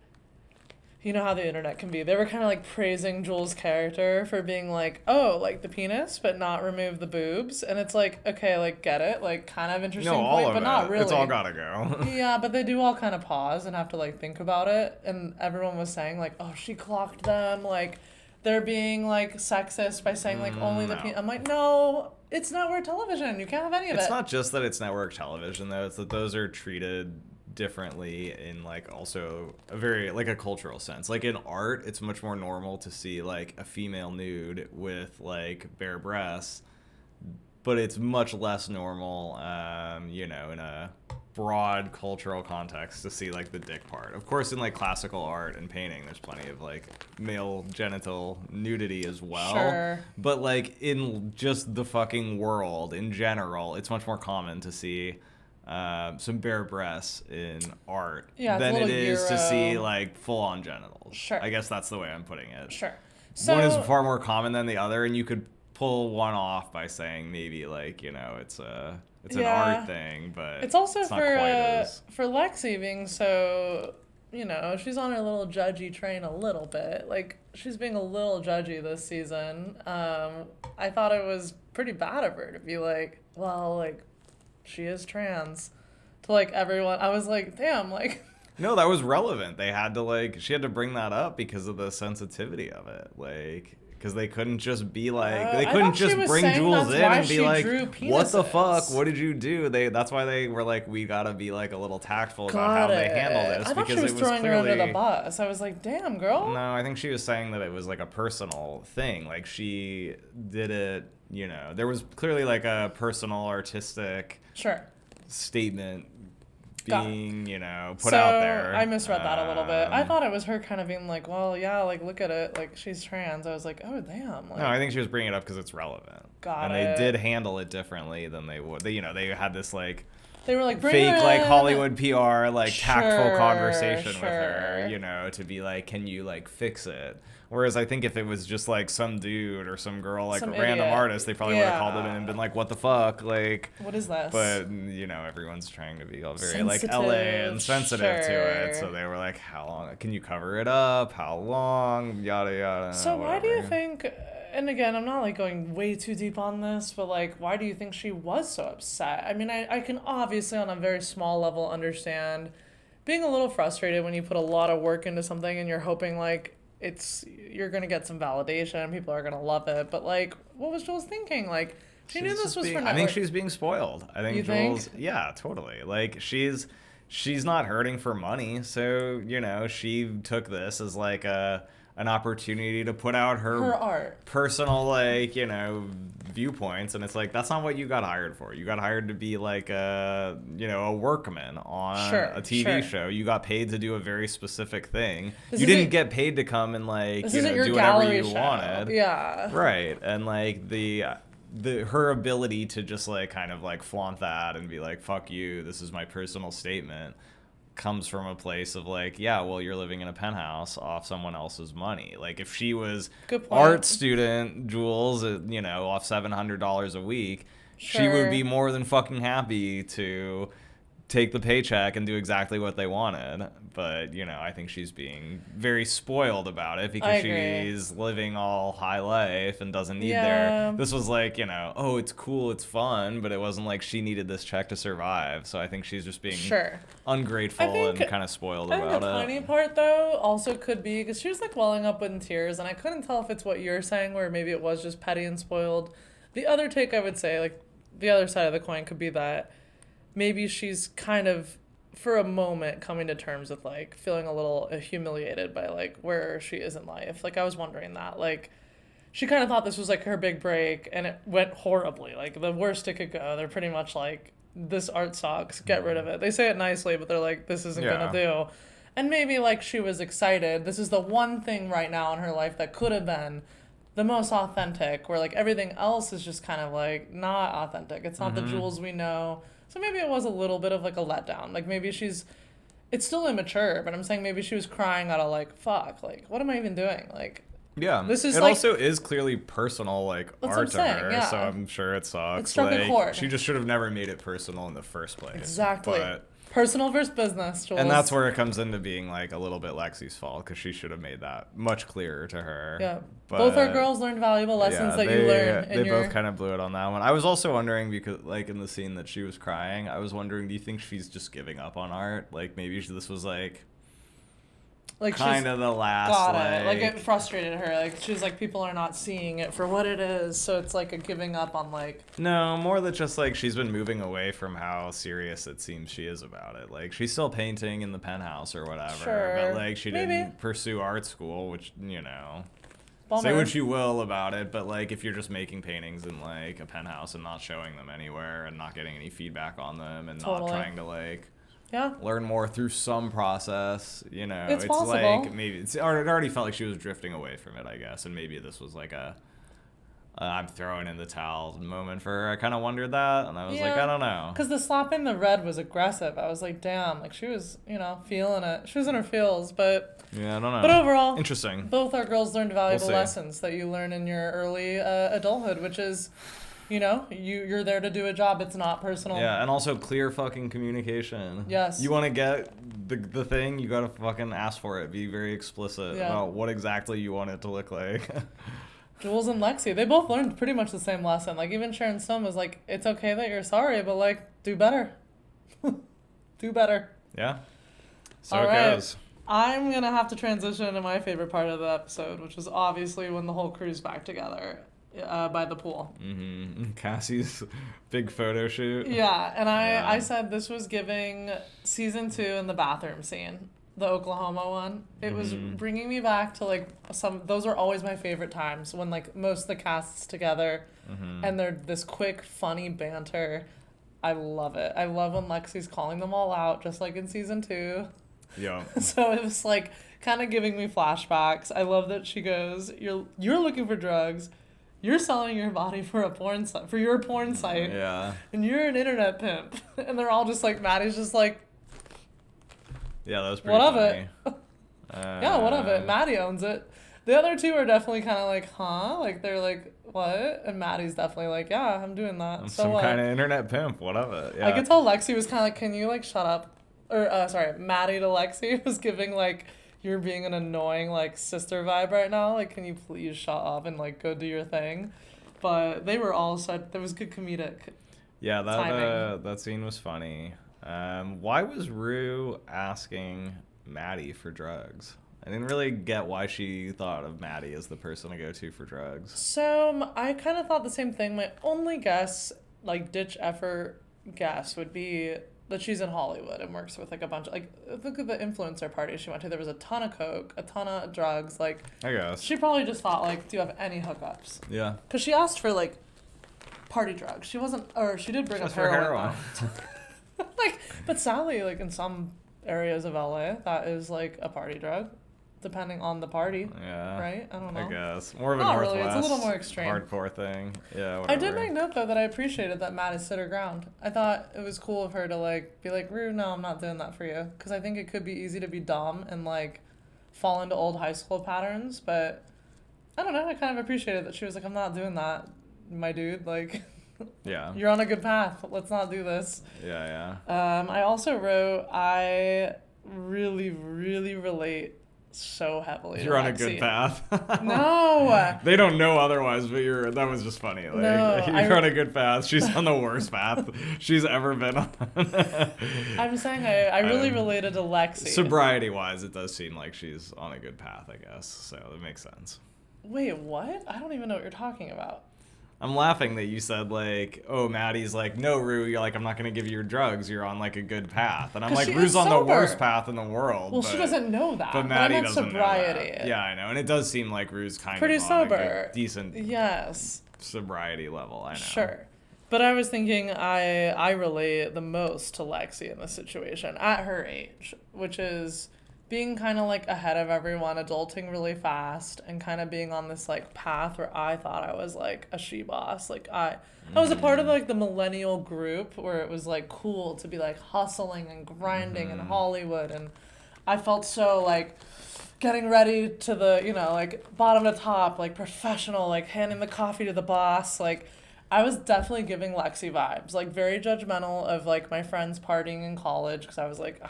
you know how the internet can be. They were kind of like praising Jules' character for being like, oh, like the penis, but not remove the boobs. And it's like, okay, like, get it. Like, kind of interesting No, all point, of but it. not really. It's all gotta go. Yeah, but they do all kind of pause and have to like think about it. And everyone was saying like, oh, she clocked them. Like, they're being like sexist by saying like only the No. penis. I'm like, no, it's network television. You can't have any of it. It's not just that it's network television though, it's that those are treated differently in like also a very like a cultural sense. Like in art, it's much more normal to see like a female nude with like bare breasts, but it's much less normal in a broad cultural context to see like the dick part. Of course, in like classical art and painting, there's plenty of like male genital nudity as well. Sure. But like in just the fucking world in general, it's much more common to see some bare breasts in art than it is to see like full-on genitals. Sure. I guess that's the way I'm putting it. Sure. So, one is far more common than the other, and you could pull one off by saying maybe like, you know, it's an art thing, but it's also it's not quite as... for Lexi being so, you know, she's on her little judgy train a little bit. Like, she's being a little judgy this season. I thought it was pretty bad of her to be like, well, like, she is trans. To like everyone, I was like, damn, like. No, that was relevant. They had to like, she had to bring that up because of the sensitivity of it, like. Because they couldn't just be like, they couldn't just bring Jules in and be like, what the fuck? What did you do? That's why they were like, we gotta be like a little tactful about how they handle this. I thought she was throwing her under the bus. I was like, damn, girl. No, I think she was saying that it was like a personal thing. Like she did it, you know, there was clearly like a personal artistic statement being, you know, put out there. I misread that a little bit. I thought it was her kind of being like, well, yeah, like, look at it. Like, she's trans. I was like, oh, damn. Like, no, I think she was bringing it up because it's relevant. And they did handle it differently than they would. They, you know, they had this, like, they were like fake, like, Hollywood PR, like, tactful conversation with her, you know, to be like, can you, like, fix it? Whereas I think if it was just like some dude or some girl, like some a random artist, they probably would have called it in and been like, what the fuck? Like, what is this? But, you know, everyone's trying to be all very like LA and sensitive to it. So they were like, how long? Can you cover it up? How long? Yada, yada. So why do you think, and again, I'm not like going way too deep on this, but like, why do you think she was so upset? I mean, I can obviously on a very small level understand being a little frustrated when you put a lot of work into something and you're hoping like, you're gonna get some validation, people are gonna love it, but like, what was Jules thinking? Like, she knew this was for network. I think she's being spoiled. I think Jules, yeah, totally. Like she's not hurting for money, so you know she took this as like an opportunity to put out her art, personal like, you know, viewpoints, and it's like that's not what you got hired for. You got hired to be like a, you know, a workman on a TV show. You got paid to do a very specific thing. You didn't get paid to come and like, you know, do whatever you wanted. Yeah. Right. And like her ability to just like kind of like flaunt that and be like, fuck you, this is my personal statement, comes from a place of like, yeah, well, you're living in a penthouse off someone else's money. Like if she was art student Jules, you know, off $700 a week, she would be more than fucking happy to take the paycheck and do exactly what they wanted. But, you know, I think she's being very spoiled about it because she's living all high life and doesn't need this was like, you know, oh, it's cool, it's fun, but it wasn't like she needed this check to survive. So I think she's just being ungrateful and kind of spoiled about it. I think the tiny part, though, also could be because she was like welling up in tears, and I couldn't tell if it's what you're saying where maybe it was just petty and spoiled. The other take, I would say, like, the other side of the coin could be that maybe she's kind of, for a moment, coming to terms with, like, feeling a little humiliated by, like, where she is in life. Like, I was wondering that. Like, she kind of thought this was, like, her big break, and it went horribly. Like, the worst it could go. They're pretty much like, this art sucks, get rid of it. They say it nicely, but they're like, this isn't gonna do. And maybe, like, she was excited. This is the one thing right now in her life that could have been the most authentic, where, like, everything else is just kind of, like, not authentic. It's not the Jules we know. So maybe it was a little bit of, like, a letdown. Like, maybe it's still immature, but I'm saying maybe she was crying out of, like, fuck, like, what am I even doing? Like, this is, it like, also is clearly personal, like, art to her, so I'm sure it sucks. It struck like, a chord. She just should have never made it personal in the first place. Exactly. Personal versus business, Jules. And that's where it comes into being, like, a little bit Lexi's fault, because she should have made that much clearer to her. Yeah. But both our girls learned valuable lessons that you learn. They both kind of blew it on that one. I was also wondering, because, like, in the scene that she was crying, I was wondering, do you think she's just giving up on art? Like, maybe this was, like kind of the last, like it frustrated her. Like, she was like, people are not seeing it for what it is, so it's like a giving up on, like... No, more that just, like, she's been moving away from how serious it seems she is about it. Like, she's still painting in the penthouse or whatever, but, like, she didn't pursue art school, which, you know... bummer. Say what you will about it, but like if you're just making paintings in like a penthouse and not showing them anywhere and not getting any feedback on them and not trying to like learn more through some process, you know, it's possible. Like maybe it already felt like she was drifting away from it, I guess, and maybe this was like a I'm throwing in the towel moment for her. I kind of wondered that, and I was like, I don't know. Because the slap in the red was aggressive. I was like, damn, like she was, you know, feeling it. She was in her feels, but yeah, I don't know. But overall, interesting. Both our girls learned valuable lessons that you learn in your early adulthood, which is, you know, you're there to do a job. It's not personal. Yeah, and also clear fucking communication. Yes. You want to get the thing, you gotta fucking ask for it. Be very explicit about what exactly you want it to look like. Jules and Lexi, they both learned pretty much the same lesson. Like, even Sharon Stone was like, it's okay that you're sorry, but, like, do better. Do better. Yeah. So All it right. goes. I'm going to have to transition to my favorite part of the episode, which was obviously when the whole crew's back together by the pool. Mm-hmm. Cassie's big photo shoot. Yeah, and I said this was giving season 2 in the bathroom scene. The Oklahoma one. It was bringing me back to like those are always my favorite times when like most of the cast's together and they're this quick, funny banter. I love it. I love when Lexi's calling them all out, just like in season 2. Yeah. So it was like kind of giving me flashbacks. I love that she goes, "You're looking for drugs. You're selling your body for a porn site, for your porn site. Yeah. And you're an internet pimp." And they're all just like, Maddy's just like, yeah, that was pretty funny. What of it? Yeah, what of it? Maddy owns it. The other two are definitely kind of like, huh? Like, they're like, what? And Maddy's definitely like, yeah, I'm doing that. I'm so some what? kind of internet pimp. What of it? Yeah. I could tell Lexi was kind of like, can you, like, shut up? Or, sorry, Maddy to Lexi was giving, like, you're being an annoying, like, sister vibe right now. Like, can you please shut up and, like, go do your thing? But they were all there was good comedic Yeah, timing. That scene was funny. Why was Rue asking Maddy for drugs? I didn't really get why she thought of Maddy as the person to go to for drugs. So I kind of thought the same thing. My only guess, like ditch effort guess, would be that she's in Hollywood and works with like a bunch of like look at the influencer party she went to. There was a ton of coke, a ton of drugs. Like I guess she probably just thought like, do you have any hookups? Yeah. Because she asked for like party drugs. She wasn't, or she did bring up heroin. Like, but sadly, like in some areas of LA, that is like a party drug. Depending on the party. Yeah. Right? I don't know. I guess. More of a Not Northwest really. It's a little more extreme. hardcore thing. Yeah, whatever. I did make note, though, that I appreciated that Maddy stood her ground. I thought it was cool of her to, like, be like, Rue, no, I'm not doing that for you. Because I think it could be easy to be dumb and, like, fall into old high school patterns. But, I don't know. I kind of appreciated that she was like, I'm not doing that, my dude. Like, yeah, you're on a good path. Let's not do this. Yeah. I also wrote, I really, really relate so heavily. You're on a good path. No. They don't know otherwise, but that was just funny. Like, No, you're on a good path. She's on the worst path she's ever been on. I'm saying I really related to Lexi. Sobriety-wise, it does seem like she's on a good path, I guess. So it makes sense. Wait, what? I don't even know what you're talking about. I'm laughing that you said, like, oh, Maddy's like, no, Rue, you're like, I'm not going to give you your drugs. You're on, like, a good path. And I'm like, Rue's on the worst path in the world. Well, she doesn't know that. But Maddy doesn't sobriety. know that. Yeah, I know. And it does seem like Rue's kind pretty of on sober. a good, decent yes. sobriety level, I know. Sure. But I was thinking I relate the most to Lexi in this situation at her age, which is being kind of like ahead of everyone, adulting really fast, and kind of being on this like path where I thought I was like a she-boss. Like I was a part of like the millennial group where it was like cool to be like hustling and grinding in Hollywood, and I felt so like getting ready to the, you know, like bottom to top, like professional, like handing the coffee to the boss. Like I was definitely giving Lexi vibes, like very judgmental of like my friends partying in college, because I was like, ugh,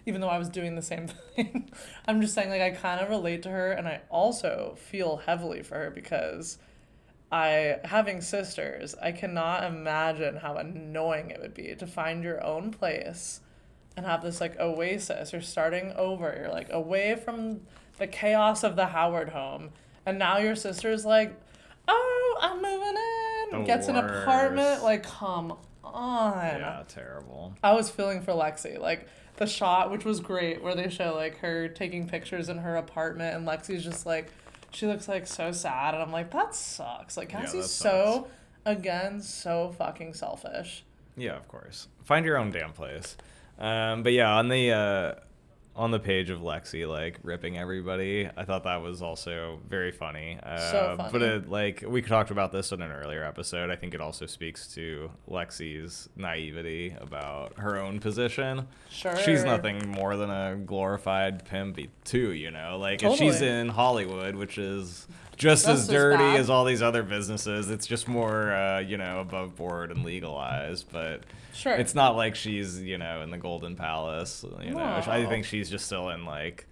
even though I was doing the same thing. I'm just saying, like, I kind of relate to her, and I also feel heavily for her because having sisters, I cannot imagine how annoying it would be to find your own place and have this, like, oasis. You're starting over. You're, like, away from the chaos of the Howard home, and now your sister's like, oh, I'm moving in, gets an apartment. Like, come on. Yeah, terrible. I was feeling for Lexi. Like, the shot, which was great, where they show like her taking pictures in her apartment and Lexi's just like she looks like so sad, and I'm like, that sucks. Like, Yeah, Cassie's that so, again, so fucking selfish. Yeah, of course. Find your own damn place. But yeah, on the page of Lexi like ripping everybody, I thought that was also very funny. So funny. But it, like we talked about this in an earlier episode, I think it also speaks to Lexi's naivety about her own position. Sure. She's nothing more than a glorified pimp too, you know. Like Totally. if she's in Hollywood, which is just as dirty as all these other businesses, it's just more you know, above board and legalized, but Sure. it's not like she's, you know, in the Golden Palace, you know. No. I think she's just still in like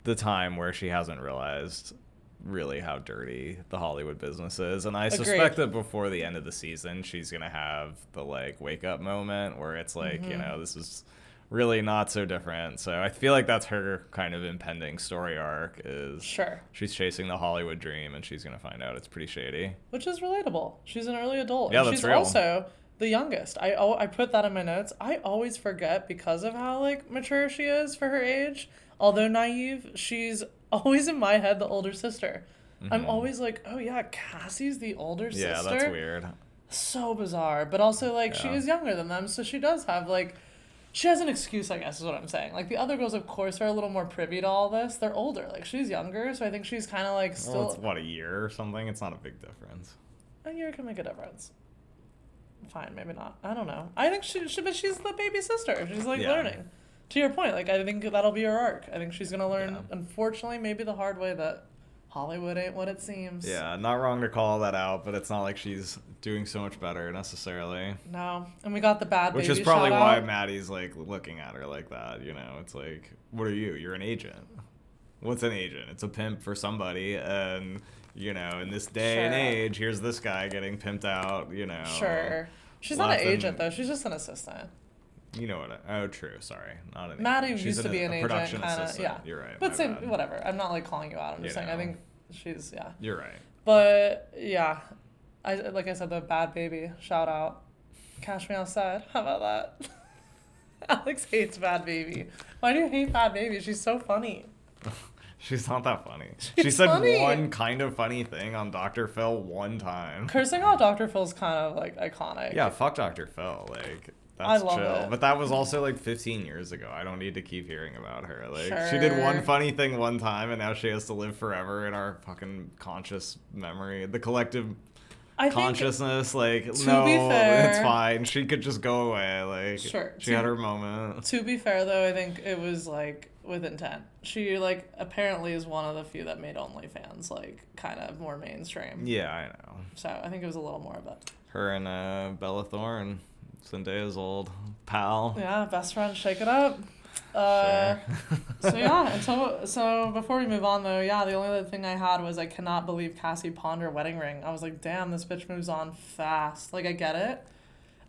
the time where she hasn't realized really how dirty the Hollywood business is. And I suspect that before the end of the season, she's going to have the like wake up moment where it's like, you know, this is really not so different. So I feel like that's her kind of impending story arc is she's chasing the Hollywood dream and she's going to find out it's pretty shady. Which is relatable. She's an early adult. Yeah, and that's she's real. Also the youngest. I put that in my notes. I always forget because of how like mature she is for her age. Although naive, she's always in my head the older sister. I'm always like, oh yeah, Cassie's the older sister. Yeah, that's weird. So bizarre. But also like she is younger than them, so she does have like she has an excuse, I guess, is what I'm saying. Like the other girls, of course, are a little more privy to all this. They're older. Like she's younger, so I think she's kind of like still. Well, it's what, a year or something? It's not a big difference. A year can make a difference. Fine, maybe not. I don't know. I think but she's the baby sister. She's like learning. To your point, like I think that'll be her arc. I think she's gonna learn, unfortunately, maybe the hard way that Hollywood ain't what it seems. Yeah, not wrong to call that out, but it's not like she's doing so much better necessarily. No, and we got the bad baby. Which is probably why shout-out. Maddy's like looking at her like that. You know, it's like, what are you? You're an agent. What's an agent? It's a pimp for somebody, and you know, in this day and age, here's this guy getting pimped out. You know. Sure. She's not an agent though. She's just an assistant. You know what? Oh, true. Sorry, not an. Maddy agent. used to be an agent, production kind of. assistant. Yeah, You're right. But same, whatever. I'm not like calling you out. I'm just saying. I think she's You're right. But yeah, like I said, the bad baby shout out. Cash me outside. How about that? Alex hates bad baby. Why do you hate bad baby? She's so funny. She's not that funny. She's she said funny. one kind of funny thing on Dr. Phil one time. Cursing out Dr. Phil's kind of like iconic. Yeah, fuck Dr. Phil. Like, that's I love chill. it. But that was also like 15 years ago. I don't need to keep hearing about her. Like, Sure. she did one funny thing one time, and now she has to live forever in our fucking conscious memory, the collective consciousness. Like, no, be fair, it's fine. She could just go away. Like, Sure. she had her moment. To be fair, though, I think it was like with intent. She like apparently is one of the few that made OnlyFans like kind of more mainstream. Yeah, I know. So I think it was a little more of it. Her and Bella Thorne, Zendaya's old pal. Yeah, best friend, shake it up. Sure. So yeah, so before we move on though, yeah, the only other thing I had was I cannot believe Cassie pawned her wedding ring. I was like, damn, this bitch moves on fast. Like I get it.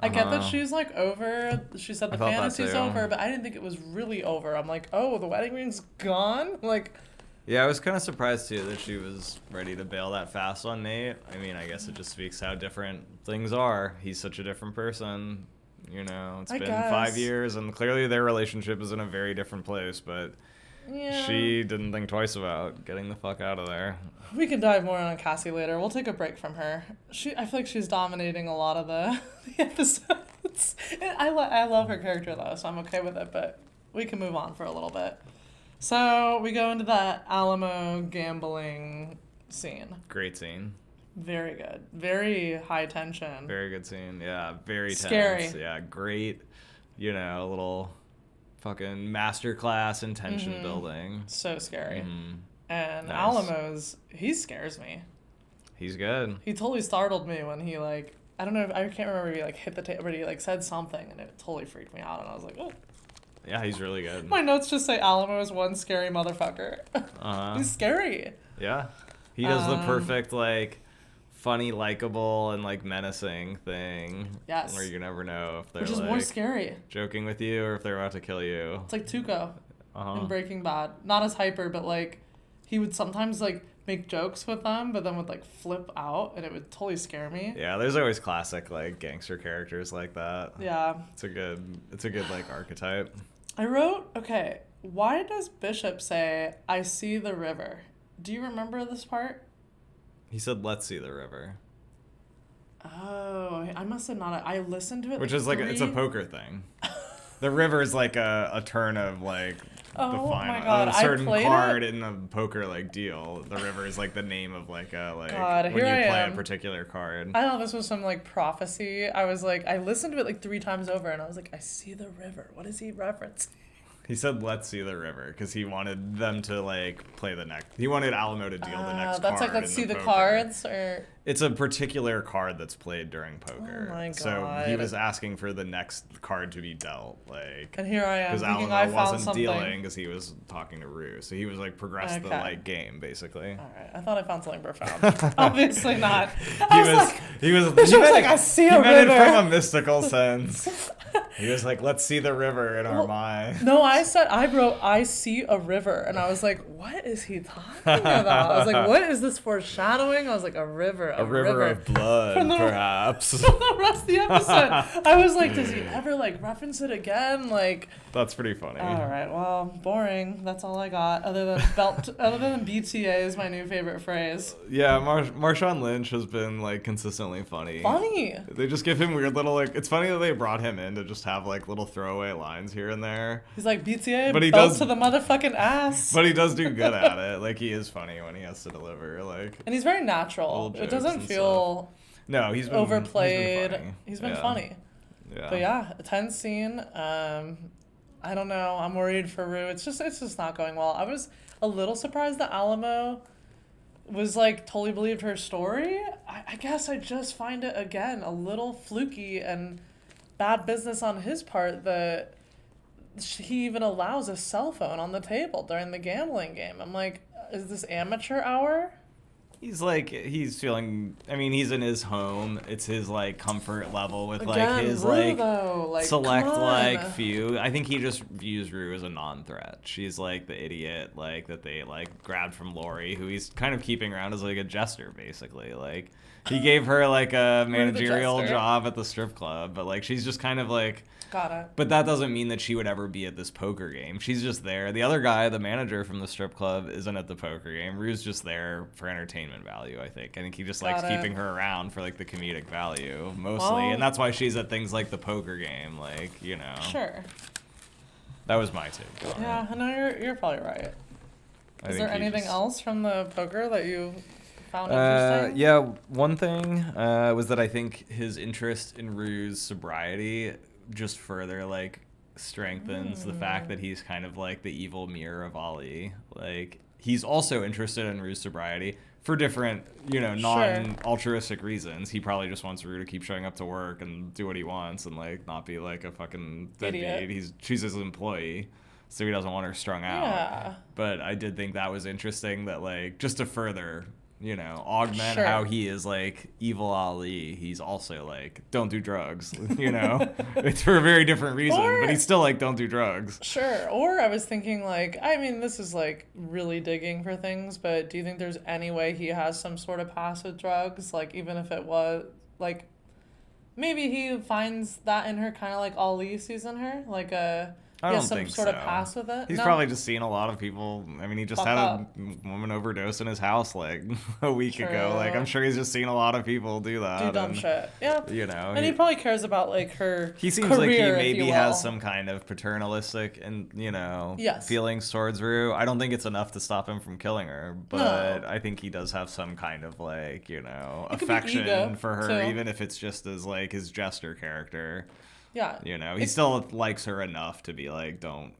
I get that she's like over. She said the fantasy's over, but I didn't think it was really over. I'm like, oh, the wedding ring's gone? Like, yeah, I was kind of surprised too that she was ready to bail that fast on Nate. I mean, I guess it just speaks how different things are. He's such a different person. You know, it's been 5 years, and clearly their relationship is in a very different place, but she didn't think twice about getting the fuck out of there. We can dive more on Cassie later. We'll take a break from her. I feel like she's dominating a lot of the episodes. I love her character, though, so I'm okay with it, but we can move on for a little bit. So we go into that Alamo gambling scene. Great scene. Very good. Very high tension. Very good scene. Yeah, very scary. Tense. Yeah, great, you know, little fucking masterclass in tension building. So scary. Mm-hmm. And nice. Alamo's, he scares me. He's good. He totally startled me when he like, I don't know, I can't remember if he like hit the table, but he like said something and it totally freaked me out and I was like, oh. Yeah, he's really good. My notes just say Alamo is one scary motherfucker. He's scary. Yeah. He does the perfect like funny, likable, and like menacing thing. Yes. Where you never know if they're which is like more scary. joking with you or if they're about to kill you. It's like Tuco in Breaking Bad. Not as hyper, but like he would sometimes like make jokes with them, but then would like flip out, and it would totally scare me. Yeah, there's always classic like gangster characters like that. Yeah. It's a good like archetype. I wrote, okay, why does Bishop say, I see the river? Do you remember this part? He said, "Let's see the river," Oh, I must have not. I listened to it. which is like it's a poker thing. The river is like a turn of like the Oh my final, God, a I certain played card it. in a poker like deal. The river is like the name of like a God, when here you I play am. a particular card. I thought this was some like prophecy. I was like, I listened to it like 3 times over, and I was like, I see the river. What is he referencing? He said, "Let's see the river," because he wanted them to like play the next. He wanted Alamo to deal the next That's card. like, let's in see the poker. cards, or It's a particular card that's played during poker. Oh my So he God. was asking for the next card to be dealt, like. and here I am Because thinking Alamo I found wasn't something. dealing because he was talking to Rue, so he was like progressed the Okay. like game basically. All right, I thought I found something profound. Obviously not. He I was was like, he was this he was meant like, I see he a meant it river. from a mystical sense. He was like, "Let's see the river in our mind." no, I wrote, I see a river, and I was like, what is he talking about? I was like, what is this foreshadowing? I was like, a river, A river of blood, From the- perhaps. the rest of the episode. I was like, does he ever like reference it again? Like, That's pretty funny. all right, well, boring. That's all I got. Other than BTA is my new favorite phrase. Yeah, Marshawn Lynch has been like consistently funny. Funny. They just give him weird little like. It's funny that they brought him in to just have like little throwaway lines here and there. He's like, BTA, But he belt does- to the motherfucking ass. But he does do good at it. Like he is funny when he has to deliver. Like And he's very natural. Little It jokes doesn't and feel no, he's been overplayed. He's been He's been funny. Yeah. But yeah, a tense scene. I don't know. I'm worried for Rue. It's just not going well. I was a little surprised that Alamo was like totally believed her story. I guess I just find it again a little fluky and bad business on his part that he even allows a cell phone on the table during the gambling game. I'm like, is this amateur hour? He's feeling. I mean, he's in his home. It's his like comfort level with like Again, his Rue, like though. Like, select come on. like few. I think he just views Rue as a non-threat. She's like the idiot like that they like grabbed from Laurie, who he's kind of keeping around as like a jester basically. Like he gave her like a managerial jester. job at the strip club, but like she's just kind of like. Got it. But that doesn't mean that she would ever be at this poker game. She's just there. The other guy, the manager from the strip club, isn't at the poker game. Rue's just there for entertainment value, I think. I think he just likes Got it. keeping her around for like the comedic value mostly. Well- And that's why she's at things like the poker game, like, you know. Sure. That was my take on it. Yeah, no, you're probably right. I Is think there he anything just- else from the poker that you found interesting? Yeah, one thing was that I think his interest in Rue's sobriety just further like strengthens the fact that he's kind of like the evil mirror of Ali. Like he's also interested in Rue's sobriety for different, you know, non-altruistic reasons. He probably just wants Rue to keep showing up to work and do what he wants and like not be like a fucking Idiot. deadbeat. She's his employee, so he doesn't want her strung out. Yeah. But I did think that was interesting that like just to further, you know, augment Sure. how he is like evil Ali, he's also like don't do drugs, you know. It's for a very different reason, but he's still like don't do drugs. Sure. Or I was thinking like, I mean, this is like really digging for things, but do you think there's any way he has some sort of past with drugs? Like even if it was like, maybe he finds that in her kind of like Ali sees in her, like I he don't has some think sort so. of past with it. He's No? probably just seen a lot of people. I mean, he just Fuck had up. a woman overdose in his house like a week ago. True. Like I'm sure he's just seen a lot of people do that. do dumb and, shit. Yeah. You know, And he probably cares about like her he seems career, like he if maybe you will. has some kind of paternalistic and, you know, Yes. feelings towards Rue. I don't think it's enough to stop him from killing her, but I think he does have some kind of like, you know, It could be affection ego, for her, too. even if it's just as like his jester character. Yeah. You know, he still likes her enough to be like, don't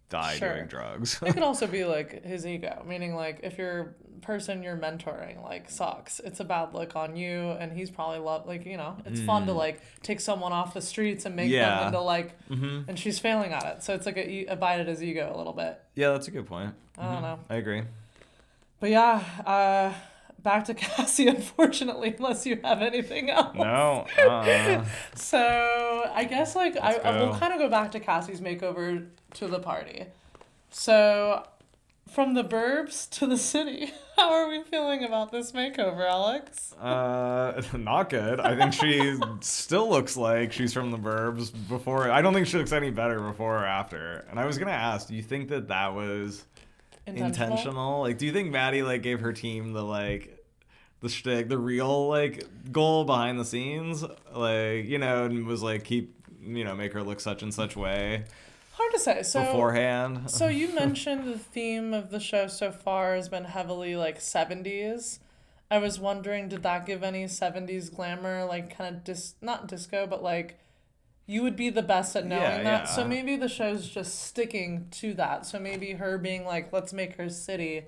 die Sure. doing drugs. It could also be like his ego, meaning like if your person you're mentoring like sucks, it's a bad look on you, and he's probably like, you know, it's fun to like take someone off the streets and make them Yeah. into like, and she's failing at it, so it's like a bite at his ego a little bit. Yeah, that's a good point. I don't know, I agree. but yeah, back to Cassie, unfortunately, unless you have anything else. No. So I guess like I will go. kind of go back to Cassie's makeover to the party. So from the burbs to the city, how are we feeling about this makeover, Alex? Not good. I think she still looks like she's from the burbs before. I don't think she looks any better before or after. And I was gonna ask, do you think that was Intentional? Like, do you think Maddy like gave her team the like the shtick, the real like goal behind the scenes, like, you know, and was like keep, you know, make her look such and such way Hard to say. So beforehand? So you mentioned the theme of the show so far has been heavily like 70s. I was wondering, did that give any 70s glamour, like kind of not disco, but like you would be the best at knowing that. Yeah. So maybe the show's just sticking to that. So maybe her being like, let's make her city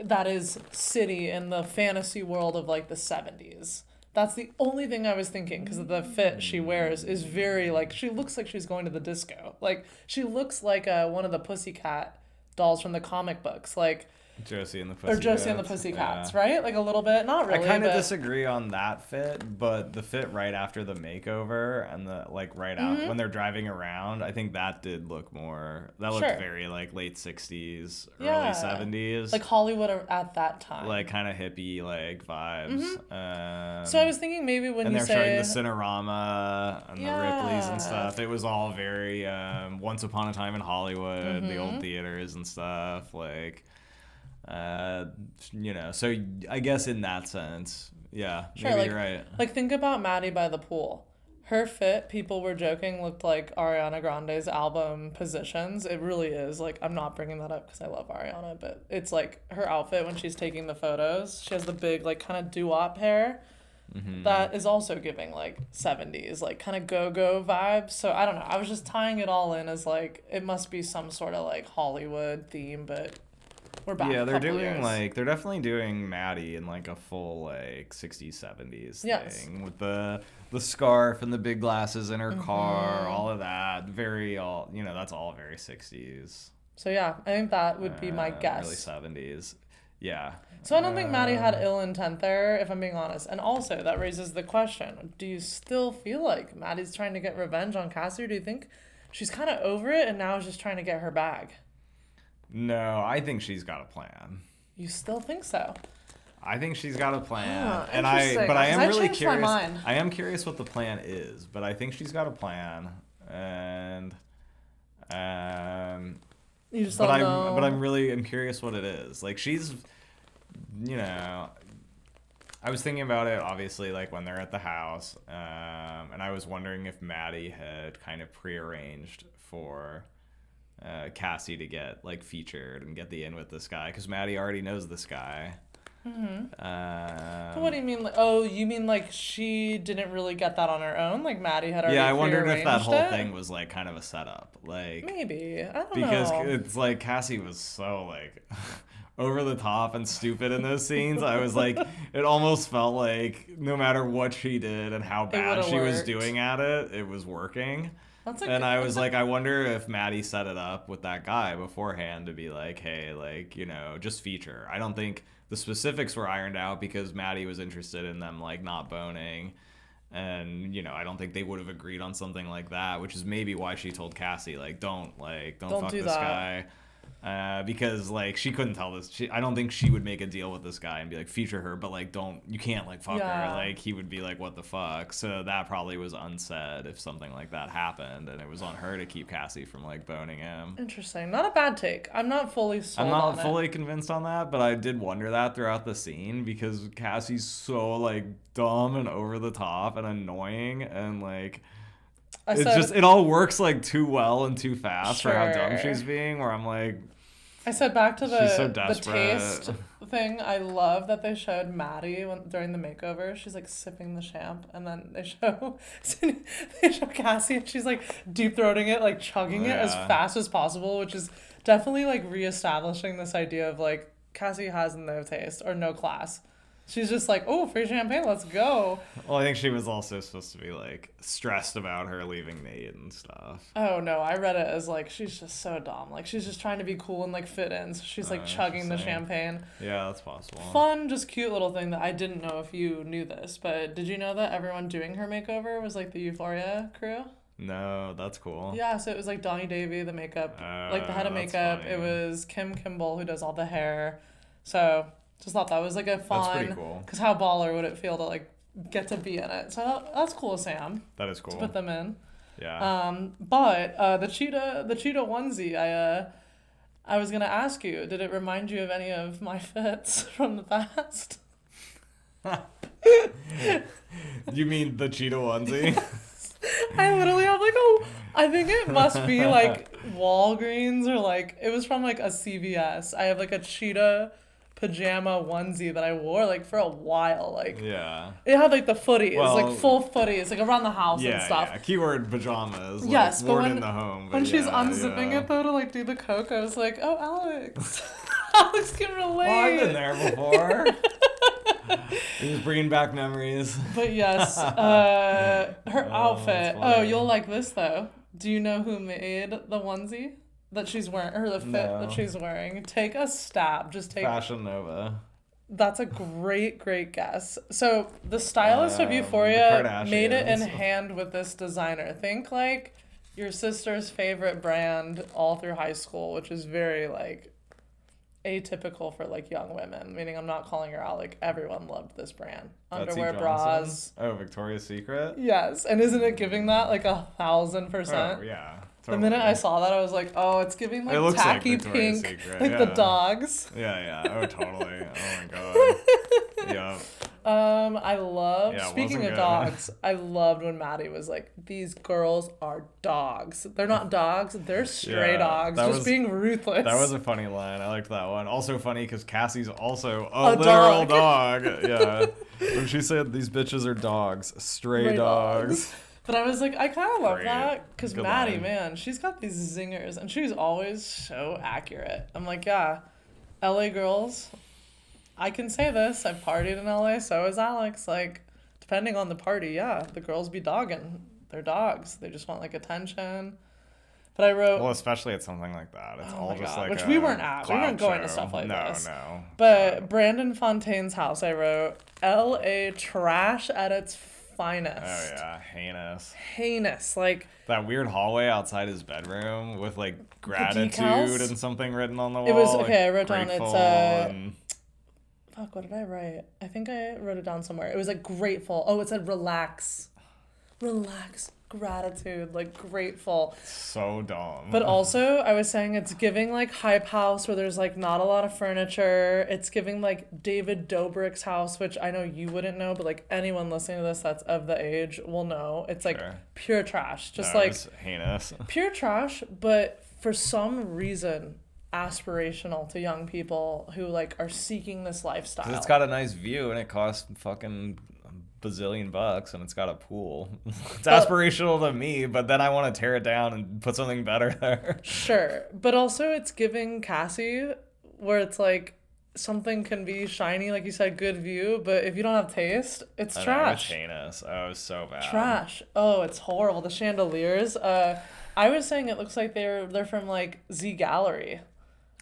that is city in the fantasy world of like the 70s. That's the only thing I was thinking, because the fit she wears is very like, she looks like she's going to the disco. Like she looks like one of the Pussycat dolls from the comic books. Like Josie and the Pussycats. Or Josie and the Pussycats, right? Like a little bit, not really. I kind of but... disagree on that fit, but the fit right after the makeover and the like right out when they're driving around, I think that did look more. That looked very like late 60s, early 70s. Like Hollywood at that time. Like kind of hippie like vibes. So I was thinking maybe when and you they're say showing the Cinerama and the Ripleys and stuff. It was all very Once Upon a Time in Hollywood, the old theaters and stuff. Like. You know, so I guess in that sense, yeah, maybe like, you're right. Like think about Maddy by the pool. Her fit, people were joking, looked like Ariana Grande's album Positions. It really is. Like, I'm not bringing that up because I love Ariana, but it's like her outfit when she's taking the photos. She has the big, like, kind of doo-wop hair. That is also giving, like, 70s, like, kind of go-go vibes. So, I don't know. I was just tying it all in as, like, it must be some sort of, like, Hollywood theme, but we're back. Yeah, they're doing years. like they're definitely doing Maddy in like a full like 60s 70s thing with the scarf and the big glasses in her car, all of that. Very all, you know, that's all very 60s. So yeah, I think that would be my guess. Early 70s. Yeah. So I don't think Maddy had ill intent there, if I'm being honest. And also that raises the question, do you still feel like Maddy's trying to get revenge on Cassie, or do you think she's kind of over it and now is just trying to get her bag? No, I think she's got a plan. You still think so? I think she's got a plan, and I am really curious. My mind. I am curious what the plan is, but I think she's got a plan, and you just don't know. But I'm curious what it is. Like she's, you know, I was thinking about it obviously like when they're at the house, and I was wondering if Maddy had kind of prearranged for. Cassie to get like featured and get the in with this guy because Maddy already knows this guy. What do you mean? Oh, you mean like she didn't really get that on her own? Like Maddy had already. Yeah, I wondered if that whole it? thing was like kind of a setup. Like maybe I don't because know. it's like Cassie was so like over the top and stupid in those scenes. I was like, it almost felt like no matter what she did and how bad she was doing at it, it was working. And I was like, I wonder if Maddy set it up with that guy beforehand to be like, hey, like, you know, just feature. I don't think the specifics were ironed out because Maddy was interested in them, like, not boning. And, you know, I don't think they would have agreed on something like that, which is maybe why she told Cassie, like, don't fuck this guy. Because like she couldn't tell this. I don't think she would make a deal with this guy and be like feature her, but like you can't like fuck her. Like he would be like what the fuck. So that probably was unsaid if something like that happened, and it was on her to keep Cassie from like boning him. Interesting, not a bad take. I'm not fully sold. I'm not fully convinced on that, but I did wonder that throughout the scene because Cassie's so like dumb and over the top and annoying and like. It all works like too well and too fast for how dumb she's being. Where I'm like, I said back to the so taste thing. I love that they showed Maddy during the makeover. She's like sipping the champ, and then they show Cassie, and she's like deep throating it, like chugging it as fast as possible, which is definitely like reestablishing this idea of like Cassie has no taste or no class. She's just like, oh, free champagne, let's go. Well, I think she was also supposed to be like stressed about her leaving Nate and stuff. Oh no, I read it as like she's just so dumb. Like she's just trying to be cool and like fit in. So she's like chugging the champagne. Yeah, that's possible. Fun, just cute little thing that I didn't know if you knew this, but did you know that everyone doing her makeover was like the Euphoria crew? No, that's cool. Yeah, so it was like Donnie Davy, the makeup, like the head of makeup. Funny. It was Kim Kimball who does all the hair. So. Just thought that was like a fun. That's pretty cool. Because how baller would it feel to like get to be in it? So that's cool, Sam. That is cool. To put them in. Yeah. But the cheetah onesie, I was gonna ask you, did it remind you of any of my fits from the past? You mean the cheetah onesie? I literally have like I think it must be like Walgreens or like, it was from like a CVS. I have like a cheetah pajama onesie that I wore like for a while. Like, Yeah. it had like the footies, Well, like full footies, like around the house and Yeah, stuff. yeah. Keyword pajamas. Like, Yes, but worn when, in the home. But when she's yeah, unzipping yeah. it though to like do the coke, I was like, oh, Alex. Alex can relate. Well, I've been there before. Just bringing back memories. But yes, her outfit. funny. Oh, you'll like this though. Do you know who made the onesie that she's wearing, or the fit that she's wearing? Take a stab. Just take. Fashion Nova. That's a great guess. So the stylist of The Euphoria made it in Kardashians. hand with this designer. Think like your sister's favorite brand all through high school, which is very like atypical for like young women. Meaning, I'm not calling her out. Like, everyone loved this brand. Betsy Underwear, Johnson? bras. Oh, Victoria's Secret? Yes, and isn't it giving that like 1,000%? Oh, yeah. The Totally. minute I saw that, I was like, oh, it's giving like It looks like tacky Victoria's pink, Secret, like the yeah. dogs. Yeah. Oh, totally. Oh, my God. Yeah. I love, Yeah, it speaking wasn't of good. dogs, I loved when Maddy was like, these girls are dogs. They're not dogs, they're stray Yeah, dogs, that just was- being ruthless. That was a funny line. I liked that one. Also funny because Cassie's also a A literal dog. dog. Yeah. When she said these bitches are dogs, stray dogs. But I was like, I kind of love Great. that because Good Maddy, line. man, she's got these zingers and she's always so accurate. I'm like, yeah, LA girls, I can say this. I've partied in LA, so has Alex. Like, depending on the party, yeah, the girls be dogging. They're dogs. They just want like attention. But I wrote, Well, especially at something like that. It's Oh all my just God, like which a we weren't at. We weren't clown going to show. stuff like this. No. but Brandon Fontaine's house, I wrote, LA trash at its finest. Oh, yeah. Heinous. Heinous. Like, That weird hallway outside his bedroom with like gratitude decals? and something written on the wall. It was- like, okay, I wrote down it's, grateful and- fuck, what did I write? I think I wrote it down somewhere. It was like grateful. Oh, it said relax. Relax. Gratitude. Like grateful. so dumb. But also, I was saying it's giving like hype house where there's like not a lot of furniture. It's giving like David Dobrik's house, which I know you wouldn't know, but like anyone listening to this that's of the age will know. It's like Sure. pure trash. Just No, it like was heinous. pure trash, but for some reason aspirational to young people who like are seeking this lifestyle. 'Cause it's got a nice view and it costs fucking bazillion bucks and it's got a pool. It's aspirational to me, but then I want to tear it down and put something better there. Sure, but also it's giving Cassie where it's like something can be shiny, like you said, good view, but if you don't have taste, it's I know, trash. it's heinous. Oh, it was so bad. Trash. Oh, it's horrible. The chandeliers. I was saying it looks like they're from like Z Gallery.